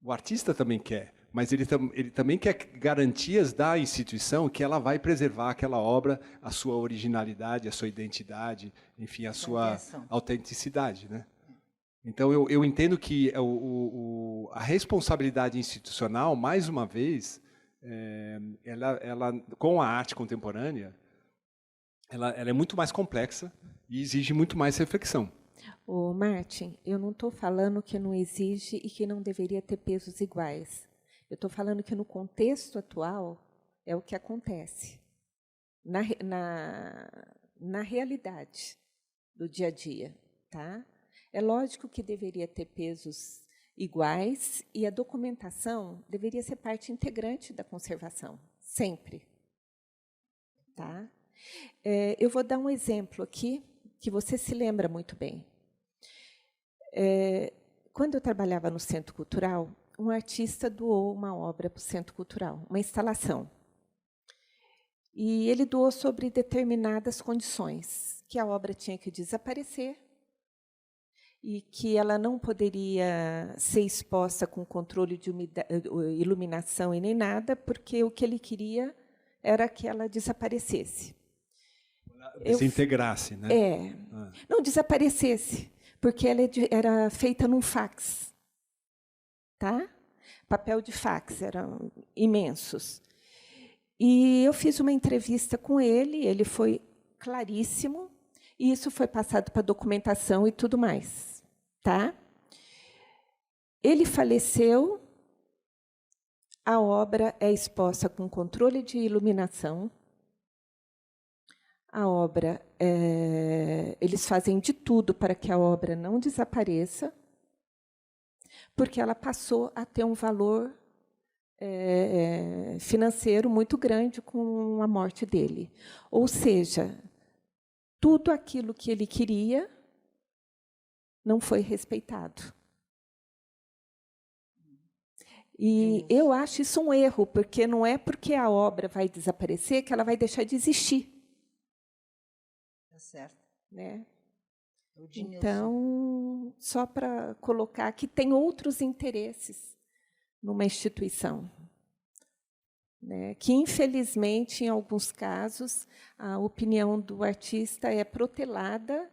O artista também quer, mas ele também quer garantias da instituição que ela vai preservar aquela obra, a sua originalidade, a sua identidade, enfim, a sua autenticidade, né? Então, eu entendo que a responsabilidade institucional, mais uma vez, ela, com a arte contemporânea, ela é muito mais complexa e exige muito mais reflexão. Ô, Martin, eu não estou falando que não exige e que não deveria ter pesos iguais. Eu estou falando que no contexto atual é o que acontece. Na realidade do dia a dia. Tá? É lógico que deveria ter pesos iguais e a documentação deveria ser parte integrante da conservação, sempre. Tá? Eu vou dar um exemplo aqui que você se lembra muito bem. Quando eu trabalhava no Centro Cultural, um artista doou uma obra para o Centro Cultural, uma instalação. E ele doou sobre determinadas condições, que a obra tinha que desaparecer e que ela não poderia ser exposta com controle de iluminação e nem nada, porque o que ele queria era que ela desaparecesse. Se integrasse, né? Não desaparecesse, porque ela era feita num fax. Tá? Papel de fax, eram imensos. E eu fiz uma entrevista com ele foi claríssimo, e isso foi passado para documentação e tudo mais. Tá? Ele faleceu, a obra é exposta com controle de iluminação, a obra, eles fazem de tudo para que a obra não desapareça, porque ela passou a ter um valor financeiro muito grande com a morte dele. Ou seja, tudo aquilo que ele queria não foi respeitado. E eu acho isso um erro, porque não é porque a obra vai desaparecer que ela vai deixar de existir. Tá certo. Né? Então, só para colocar que tem outros interesses numa instituição, né? Que, infelizmente, em alguns casos, a opinião do artista é protelada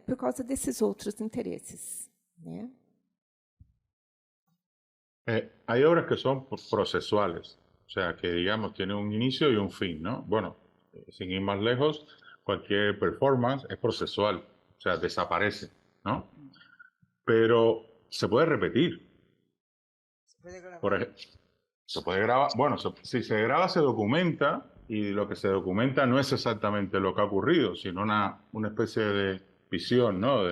por causa desses outros interesses. Né? Hay obras que son procesuales, o sea, que, digamos, tienen un inicio y un fin, ¿no? Bueno, sin ir más lejos, cualquier performance es procesual, o sea, desaparece, ¿no? Pero se puede repetir. Se puede grabar. Por ejemplo, se puede grabar. Bueno, si se graba, se documenta, y lo que se documenta no es exactamente lo que ha ocurrido, sino una especie de visión, ¿no?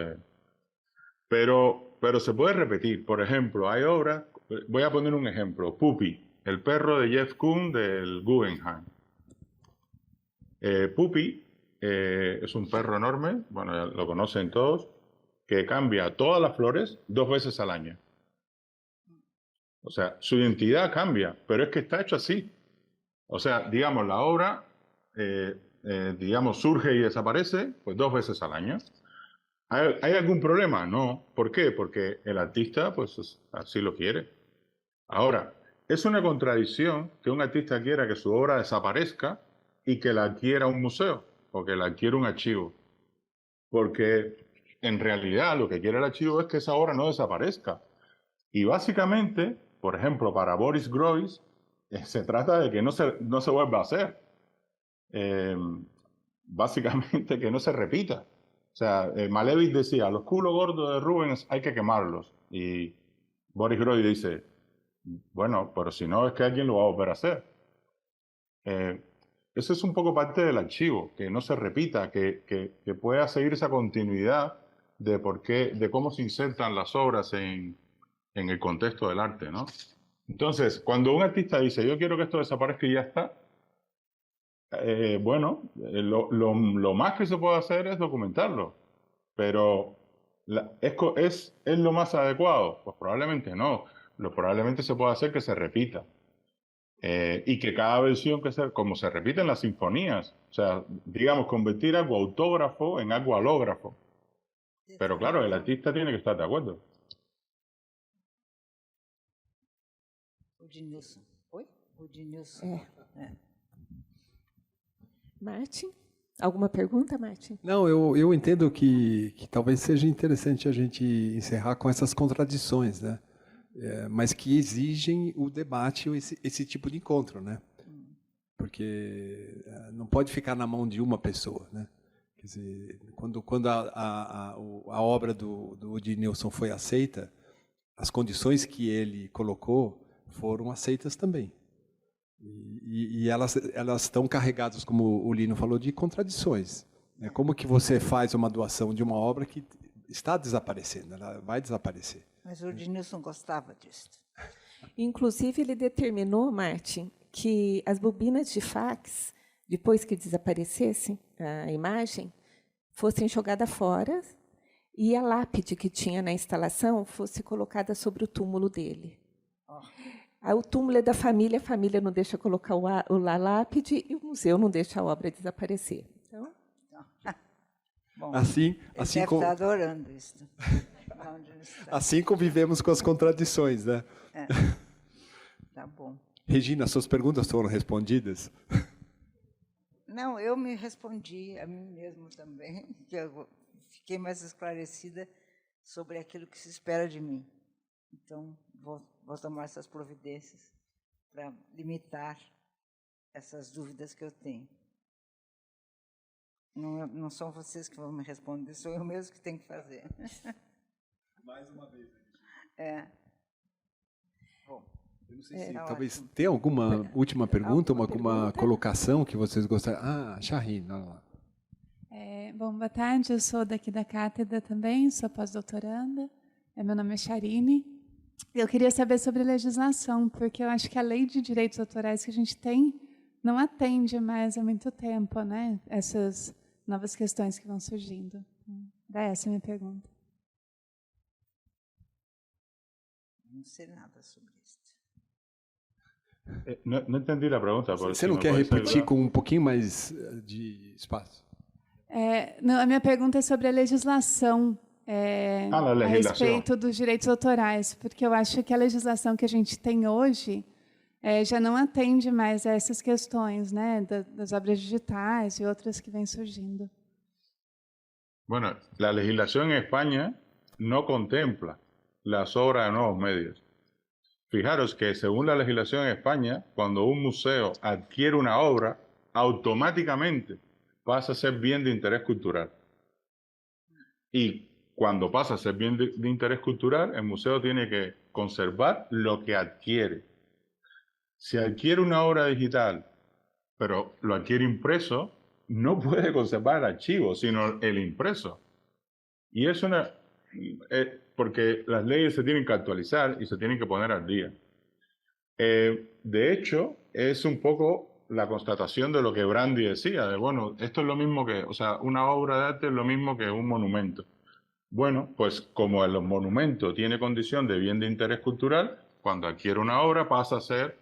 Pero se puede repetir. Por ejemplo, hay obras, voy a poner un ejemplo, Puppy, el perro de Jeff Koons del Guggenheim. Puppy es un perro enorme, bueno, ya lo conocen todos, que cambia todas las flores 2 veces al año. O sea, su identidad cambia, pero es que está hecho así. O sea, digamos, la obra, digamos, surge y desaparece, pues 2 veces al año. ¿Hay algún problema? No. ¿Por qué? Porque el artista, pues, así lo quiere. Ahora, es una contradicción que un artista quiera que su obra desaparezca y que la adquiera un museo o que la adquiera un archivo. Porque, en realidad, lo que quiere el archivo es que esa obra no desaparezca. Y, básicamente, por ejemplo, para Boris Groys, se trata de que no se vuelva a hacer. Básicamente que no se repita. O sea, Malevich decía, los culos gordos de Rubens hay que quemarlos. Y Boris Groys dice, bueno, pero si no es que alguien lo va a volver a hacer. Eso es un poco parte del archivo, que no se repita, que pueda seguir esa continuidad de cómo se insertan las obras en el contexto del arte, ¿no? Entonces, cuando un artista dice, yo quiero que esto desaparezca y ya está, lo más que se puede hacer es documentarlo, pero ¿es lo más adecuado? Pues probablemente no. Probablemente se puede hacer que se repita. Y que cada versión como se repite en las sinfonías, o sea, digamos, convertir algo autógrafo en algo halógrafo. Pero claro, el artista tiene que estar de acuerdo. O Dinilson. Oi? O Dinilson. Martin? Alguma pergunta, Martin? Não, eu entendo que talvez seja interessante a gente encerrar com essas contradições, né? Mas que exigem o debate, esse tipo de encontro, né? Porque não pode ficar na mão de uma pessoa, né? Quer dizer, quando a obra do Odilson foi aceita, as condições que ele colocou foram aceitas também. E elas estão carregadas, como o Lino falou, de contradições. Né? Como que você faz uma doação de uma obra que está desaparecendo, ela vai desaparecer. Mas o Dinilson gostava disso. Inclusive, ele determinou, Martin, que as bobinas de fax, depois que desaparecessem a imagem, fossem jogadas fora e a lápide que tinha na instalação fosse colocada sobre o túmulo dele. O túmulo é da família, a família não deixa colocar a lápide e o museu não deixa a obra desaparecer. Então, bom, assim deve estar adorando isso. Assim convivemos com as contradições, né? Tá bom. Regina, suas perguntas foram respondidas? Não, eu me respondi a mim mesmo também, que eu fiquei mais esclarecida sobre aquilo que se espera de mim. Então, vou tomar essas providências para limitar essas dúvidas que eu tenho. Não são vocês que vão me responder, sou eu mesmo que tenho que fazer. Mais uma vez. Bom. Eu não sei se talvez tem alguma última pergunta, alguma colocação que vocês gostariam. Shaheen, olha lá. Bom, boa tarde, eu sou daqui da cátedra também, sou pós-doutoranda, meu nome é Charine. Eu queria saber sobre legislação, porque eu acho que a lei de direitos autorais que a gente tem não atende mais há muito tempo, né? Essas novas questões que vão surgindo. Essa é a minha pergunta. Não sei nada sobre isso. No entendí la pregunta. Você não quer repetir com um pouquinho mais de espaço? Não, a minha pergunta é sobre a legislação. A respeito dos direitos autorais, porque eu acho que a legislação que a gente tem hoje já não atende mais a essas questões, né, das obras digitais e outras que vêm surgindo. Bueno, la legislación en España no contempla las obras de nuevos medios. Fijaros que según la legislación en España, cuando un museo adquiere una obra, automáticamente pasa a ser bien de interés cultural. Y cuando pasa a ser bien de interés cultural, el museo tiene que conservar lo que adquiere. Si adquiere una obra digital, pero lo adquiere impreso, no puede conservar el archivo, sino el impreso. Y es porque las leyes se tienen que actualizar y se tienen que poner al día. De hecho, es un poco la constatación de lo que Brandi decía, de bueno, esto es lo mismo que, o sea, una obra de arte es lo mismo que un monumento. Bueno, pues como el monumento tiene condición de bien de interés cultural, cuando adquiere una obra pasa a ser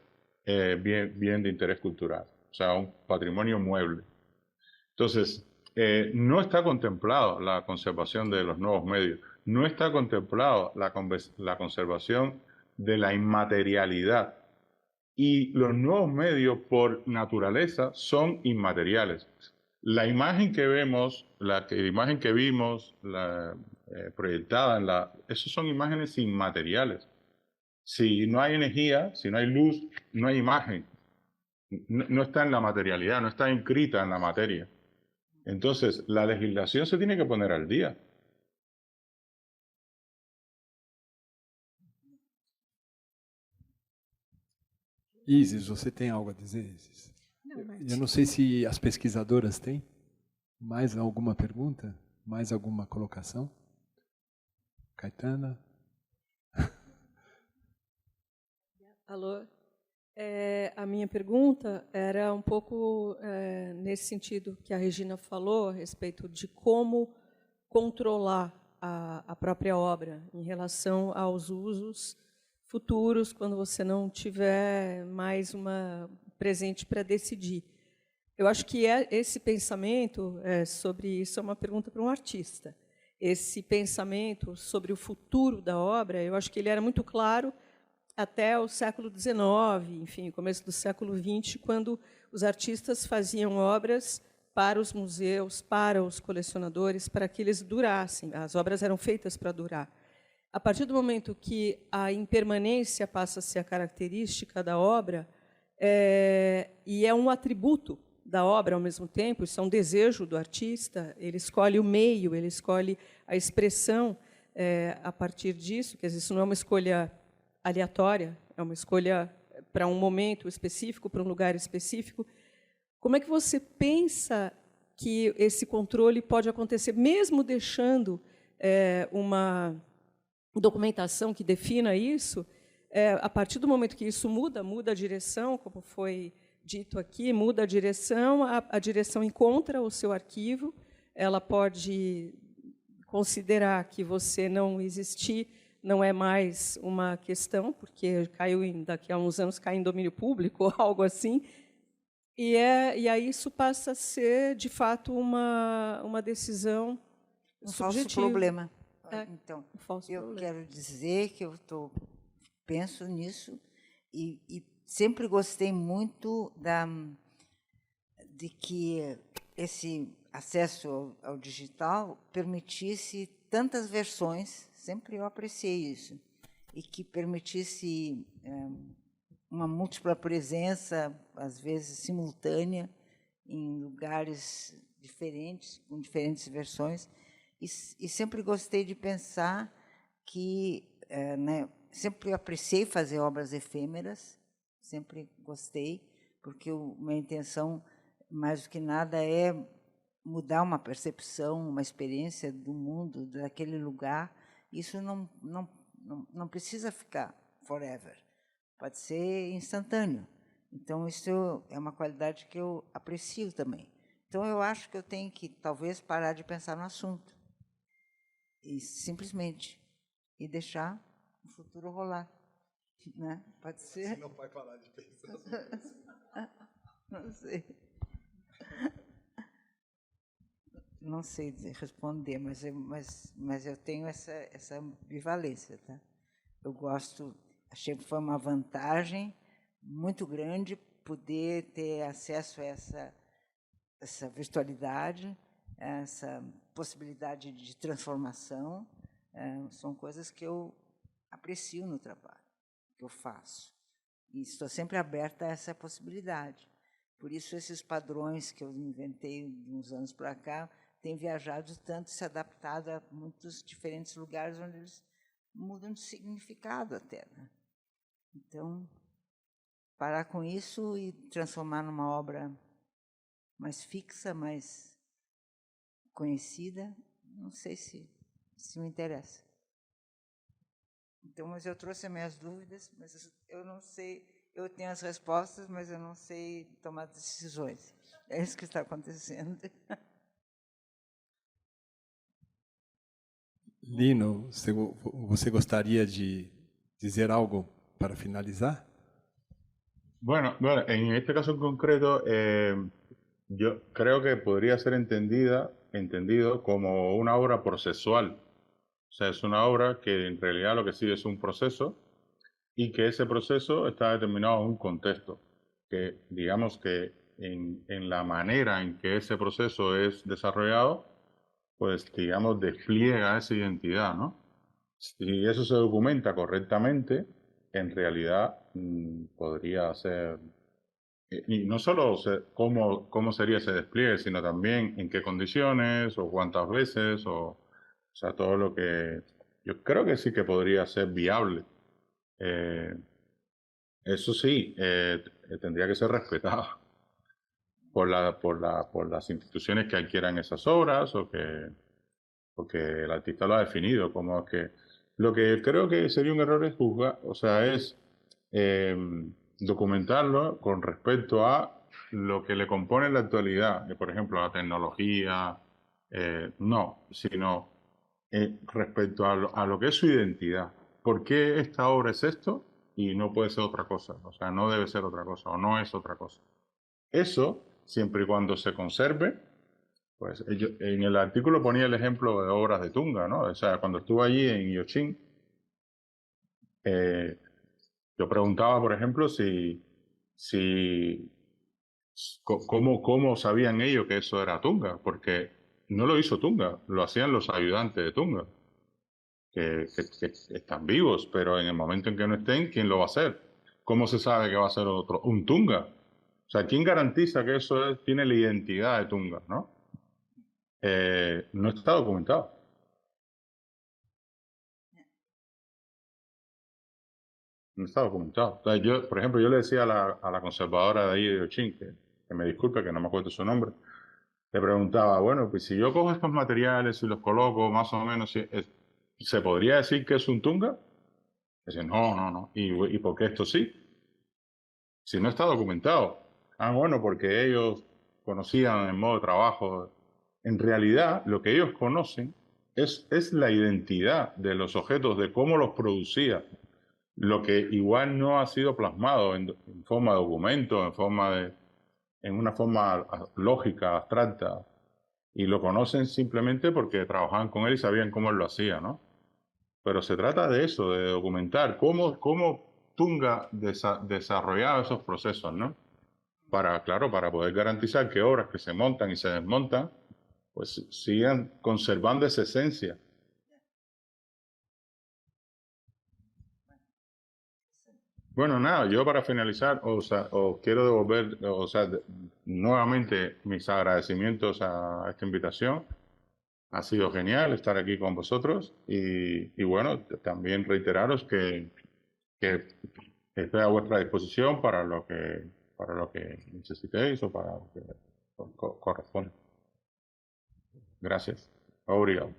bien de interés cultural, o sea, un patrimonio mueble. Entonces, no está contemplado la conservación de los nuevos medios, no está contemplado la conservación de la inmaterialidad. Y los nuevos medios, por naturaleza, son inmateriales. La imagen que vemos, la imagen que vimos proyectada esas son imágenes inmateriales. Si no hay energía, si no hay luz, no hay imagen. No está en la materialidad, no está inscrita en la materia. Entonces, la legislación se tiene que poner al día. Isis, você tem algo a dizer, Isis? Eu não sei se as pesquisadoras têm. Mais alguma pergunta? Mais alguma colocação? Caetana? Alô? A minha pergunta era um pouco nesse sentido que a Regina falou, a respeito de como controlar a própria obra em relação aos usos futuros, quando você não tiver mais uma presente para decidir. Eu acho que esse pensamento sobre isso é uma pergunta para um artista. Esse pensamento sobre o futuro da obra, eu acho que ele era muito claro até o século XIX, enfim, começo do século XX, quando os artistas faziam obras para os museus, para os colecionadores, para que eles durassem. As obras eram feitas para durar. A partir do momento que a impermanência passa a ser a característica da obra, e é um atributo da obra ao mesmo tempo, isso é um desejo do artista, ele escolhe o meio, ele escolhe a expressão a partir disso, quer dizer, isso não é uma escolha aleatória, é uma escolha para um momento específico, para um lugar específico. Como é que você pensa que esse controle pode acontecer, mesmo deixando uma documentação que defina isso? A partir do momento que isso muda a direção, como foi dito aqui, muda a direção encontra o seu arquivo, ela pode considerar que você não existir, não é mais uma questão, porque daqui a uns anos cai em domínio público ou algo assim, e aí isso passa a ser, de fato, uma decisão subjetiva. Falso problema. Então, eu quero dizer que penso nisso e sempre gostei muito de que esse acesso ao digital permitisse tantas versões, sempre eu apreciei isso, e que permitisse uma múltipla presença, às vezes simultânea, em lugares diferentes, com diferentes versões, e sempre gostei de pensar que, sempre apreciei fazer obras efêmeras, sempre gostei, porque minha intenção, mais do que nada, é mudar uma percepção, uma experiência do mundo, daquele lugar. Isso não precisa ficar forever, pode ser instantâneo. Então, isso é uma qualidade que eu aprecio também. Então, eu acho que eu tenho que, talvez, parar de pensar no assunto, e simplesmente, e deixar o futuro rolar. Né? Pode ser? Você não vai parar de pensar sobre isso. Não sei. Não sei responder, mas eu tenho essa ambivalência. Tá? Eu gosto, achei que foi uma vantagem muito grande poder ter acesso a essa virtualidade, essa possibilidade de transformação. São coisas que eu aprecio no trabalho que eu faço. E estou sempre aberta a essa possibilidade. Por isso, esses padrões que eu inventei de uns anos para cá têm viajado tanto, se adaptado a muitos diferentes lugares onde eles mudam de significado até. Né? Então, parar com isso e transformar numa obra mais fixa, mais conhecida, não sei se me interessa. Então, mas eu trouxe as minhas dúvidas, mas eu não sei, eu tenho as respostas, mas eu não sei tomar decisões. É isso que está acontecendo. Lino, você gostaria de dizer algo para finalizar? Bueno, en este caso en concreto, yo creo que podría ser entendido como una obra procesual. O sea, es una obra que en realidad lo que sigue es un proceso y que ese proceso está determinado en un contexto. Que digamos que en la manera en que ese proceso es desarrollado, pues digamos despliega esa identidad, ¿no? Si eso se documenta correctamente, en realidad podría ser, y no solo cómo sería ese despliegue, sino también en qué condiciones o cuántas veces, o sea, todo lo que yo creo que sí que podría ser viable. Eso sí, tendría que ser respetado por las instituciones que adquieran esas obras porque el artista lo ha definido como es que lo que creo que sería un error es juzgar, o sea, es documentarlo con respecto a lo que le compone en la actualidad, por ejemplo, la tecnología, no, sino respecto a lo que es su identidad. ¿Por qué esta obra es esto y no puede ser otra cosa? O sea, no debe ser otra cosa o no es otra cosa. Eso, siempre y cuando se conserve, pues en el artículo ponía el ejemplo de obras de Tunga, ¿no? O sea, cuando estuve allí en Iochín, yo preguntaba, por ejemplo, cómo sabían ellos que eso era Tunga, porque no lo hizo Tunga, lo hacían los ayudantes de Tunga, que están vivos, pero en el momento en que no estén, ¿quién lo va a hacer? ¿Cómo se sabe que va a ser un Tunga? O sea, ¿quién garantiza que eso tiene la identidad de Tunga, no? No está documentado. No está documentado. O sea, yo, por ejemplo, yo le decía a la conservadora de ahí de Iochín, que me disculpe, que no me acuerdo su nombre, le preguntaba, bueno, pues si yo cojo estos materiales y los coloco más o menos, ¿se podría decir que es un Tunga? Dice, no. ¿Y por qué esto sí? Si no está documentado. Bueno, porque ellos conocían el modo de trabajo. En realidad, lo que ellos conocen es la identidad de los objetos, de cómo los producía. Lo que igual no ha sido plasmado en forma de documento, en una forma lógica, abstracta. Y lo conocen simplemente porque trabajaban con él y sabían cómo él lo hacía, ¿no? Pero se trata de eso, de documentar cómo Tunga desarrollaba esos procesos, ¿no? Para poder garantizar que obras que se montan y se desmontan, pues sigan conservando esa esencia. Bueno, nada, yo para finalizar, os quiero devolver, nuevamente mis agradecimientos a esta invitación. Ha sido genial estar aquí con vosotros y bueno, también reiteraros que estoy a vuestra disposición para lo que necesitéis o para lo que corresponde. Gracias. Obrigado.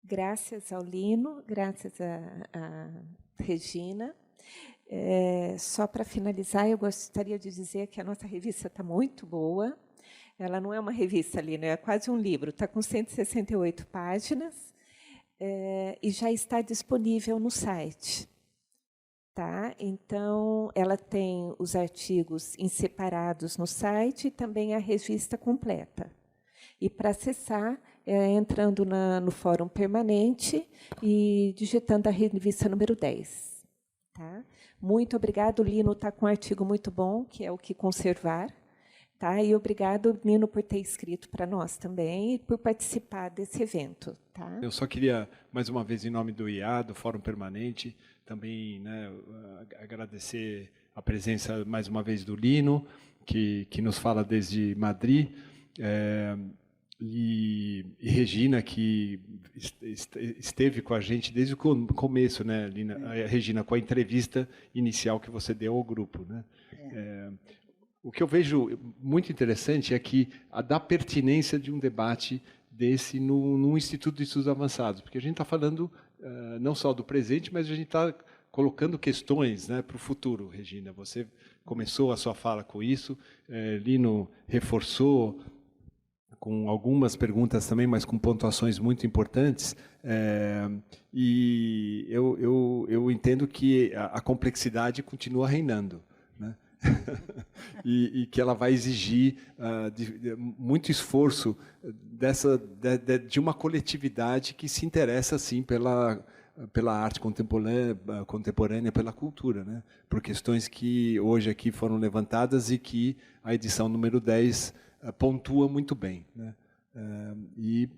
Graças ao Lino, graças a Regina. Só para finalizar, eu gostaria de dizer que a nossa revista está muito boa. Ela não é uma revista, Lino, é quase um livro. Está com 168 páginas e já está disponível no site. Tá? Então, ela tem os artigos separados no site e também a revista completa. E para acessar, entrando no Fórum Permanente e digitando a revista número 10. Tá? Muito obrigado, o Lino está com um artigo muito bom, que é o que conservar. Tá? E obrigado, Lino, por ter escrito para nós também e por participar desse evento. Tá? Eu só queria, mais uma vez, em nome do IA, do Fórum Permanente, também, né, agradecer a presença, mais uma vez, do Lino, que nos fala desde Madrid, e Regina, que esteve com a gente desde o começo, né, Lina, Regina, com a entrevista inicial que você deu ao grupo. Né? O que eu vejo muito interessante é que da pertinência de um debate desse num Instituto de Estudos Avançados, porque a gente está falando não só do presente, mas a gente está colocando questões, né, para o futuro. Regina, você começou a sua fala com isso, Lino reforçou com algumas perguntas também, mas com pontuações muito importantes, e eu entendo que a complexidade continua reinando, né? e que ela vai exigir muito esforço de uma coletividade que se interessa, sim, pela arte contemporânea, pela cultura, né? Por questões que hoje aqui foram levantadas e que a edição número 10 pontua muito bem, né? E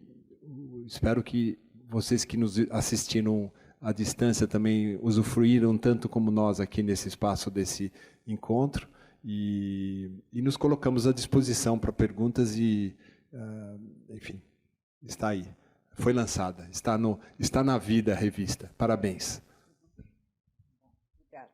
espero que vocês que nos assistiram à distância também usufruíram tanto como nós aqui nesse espaço desse encontro, e nos colocamos à disposição para perguntas e, enfim, está aí. Foi lançada, está na vida a revista. Parabéns. Obrigada.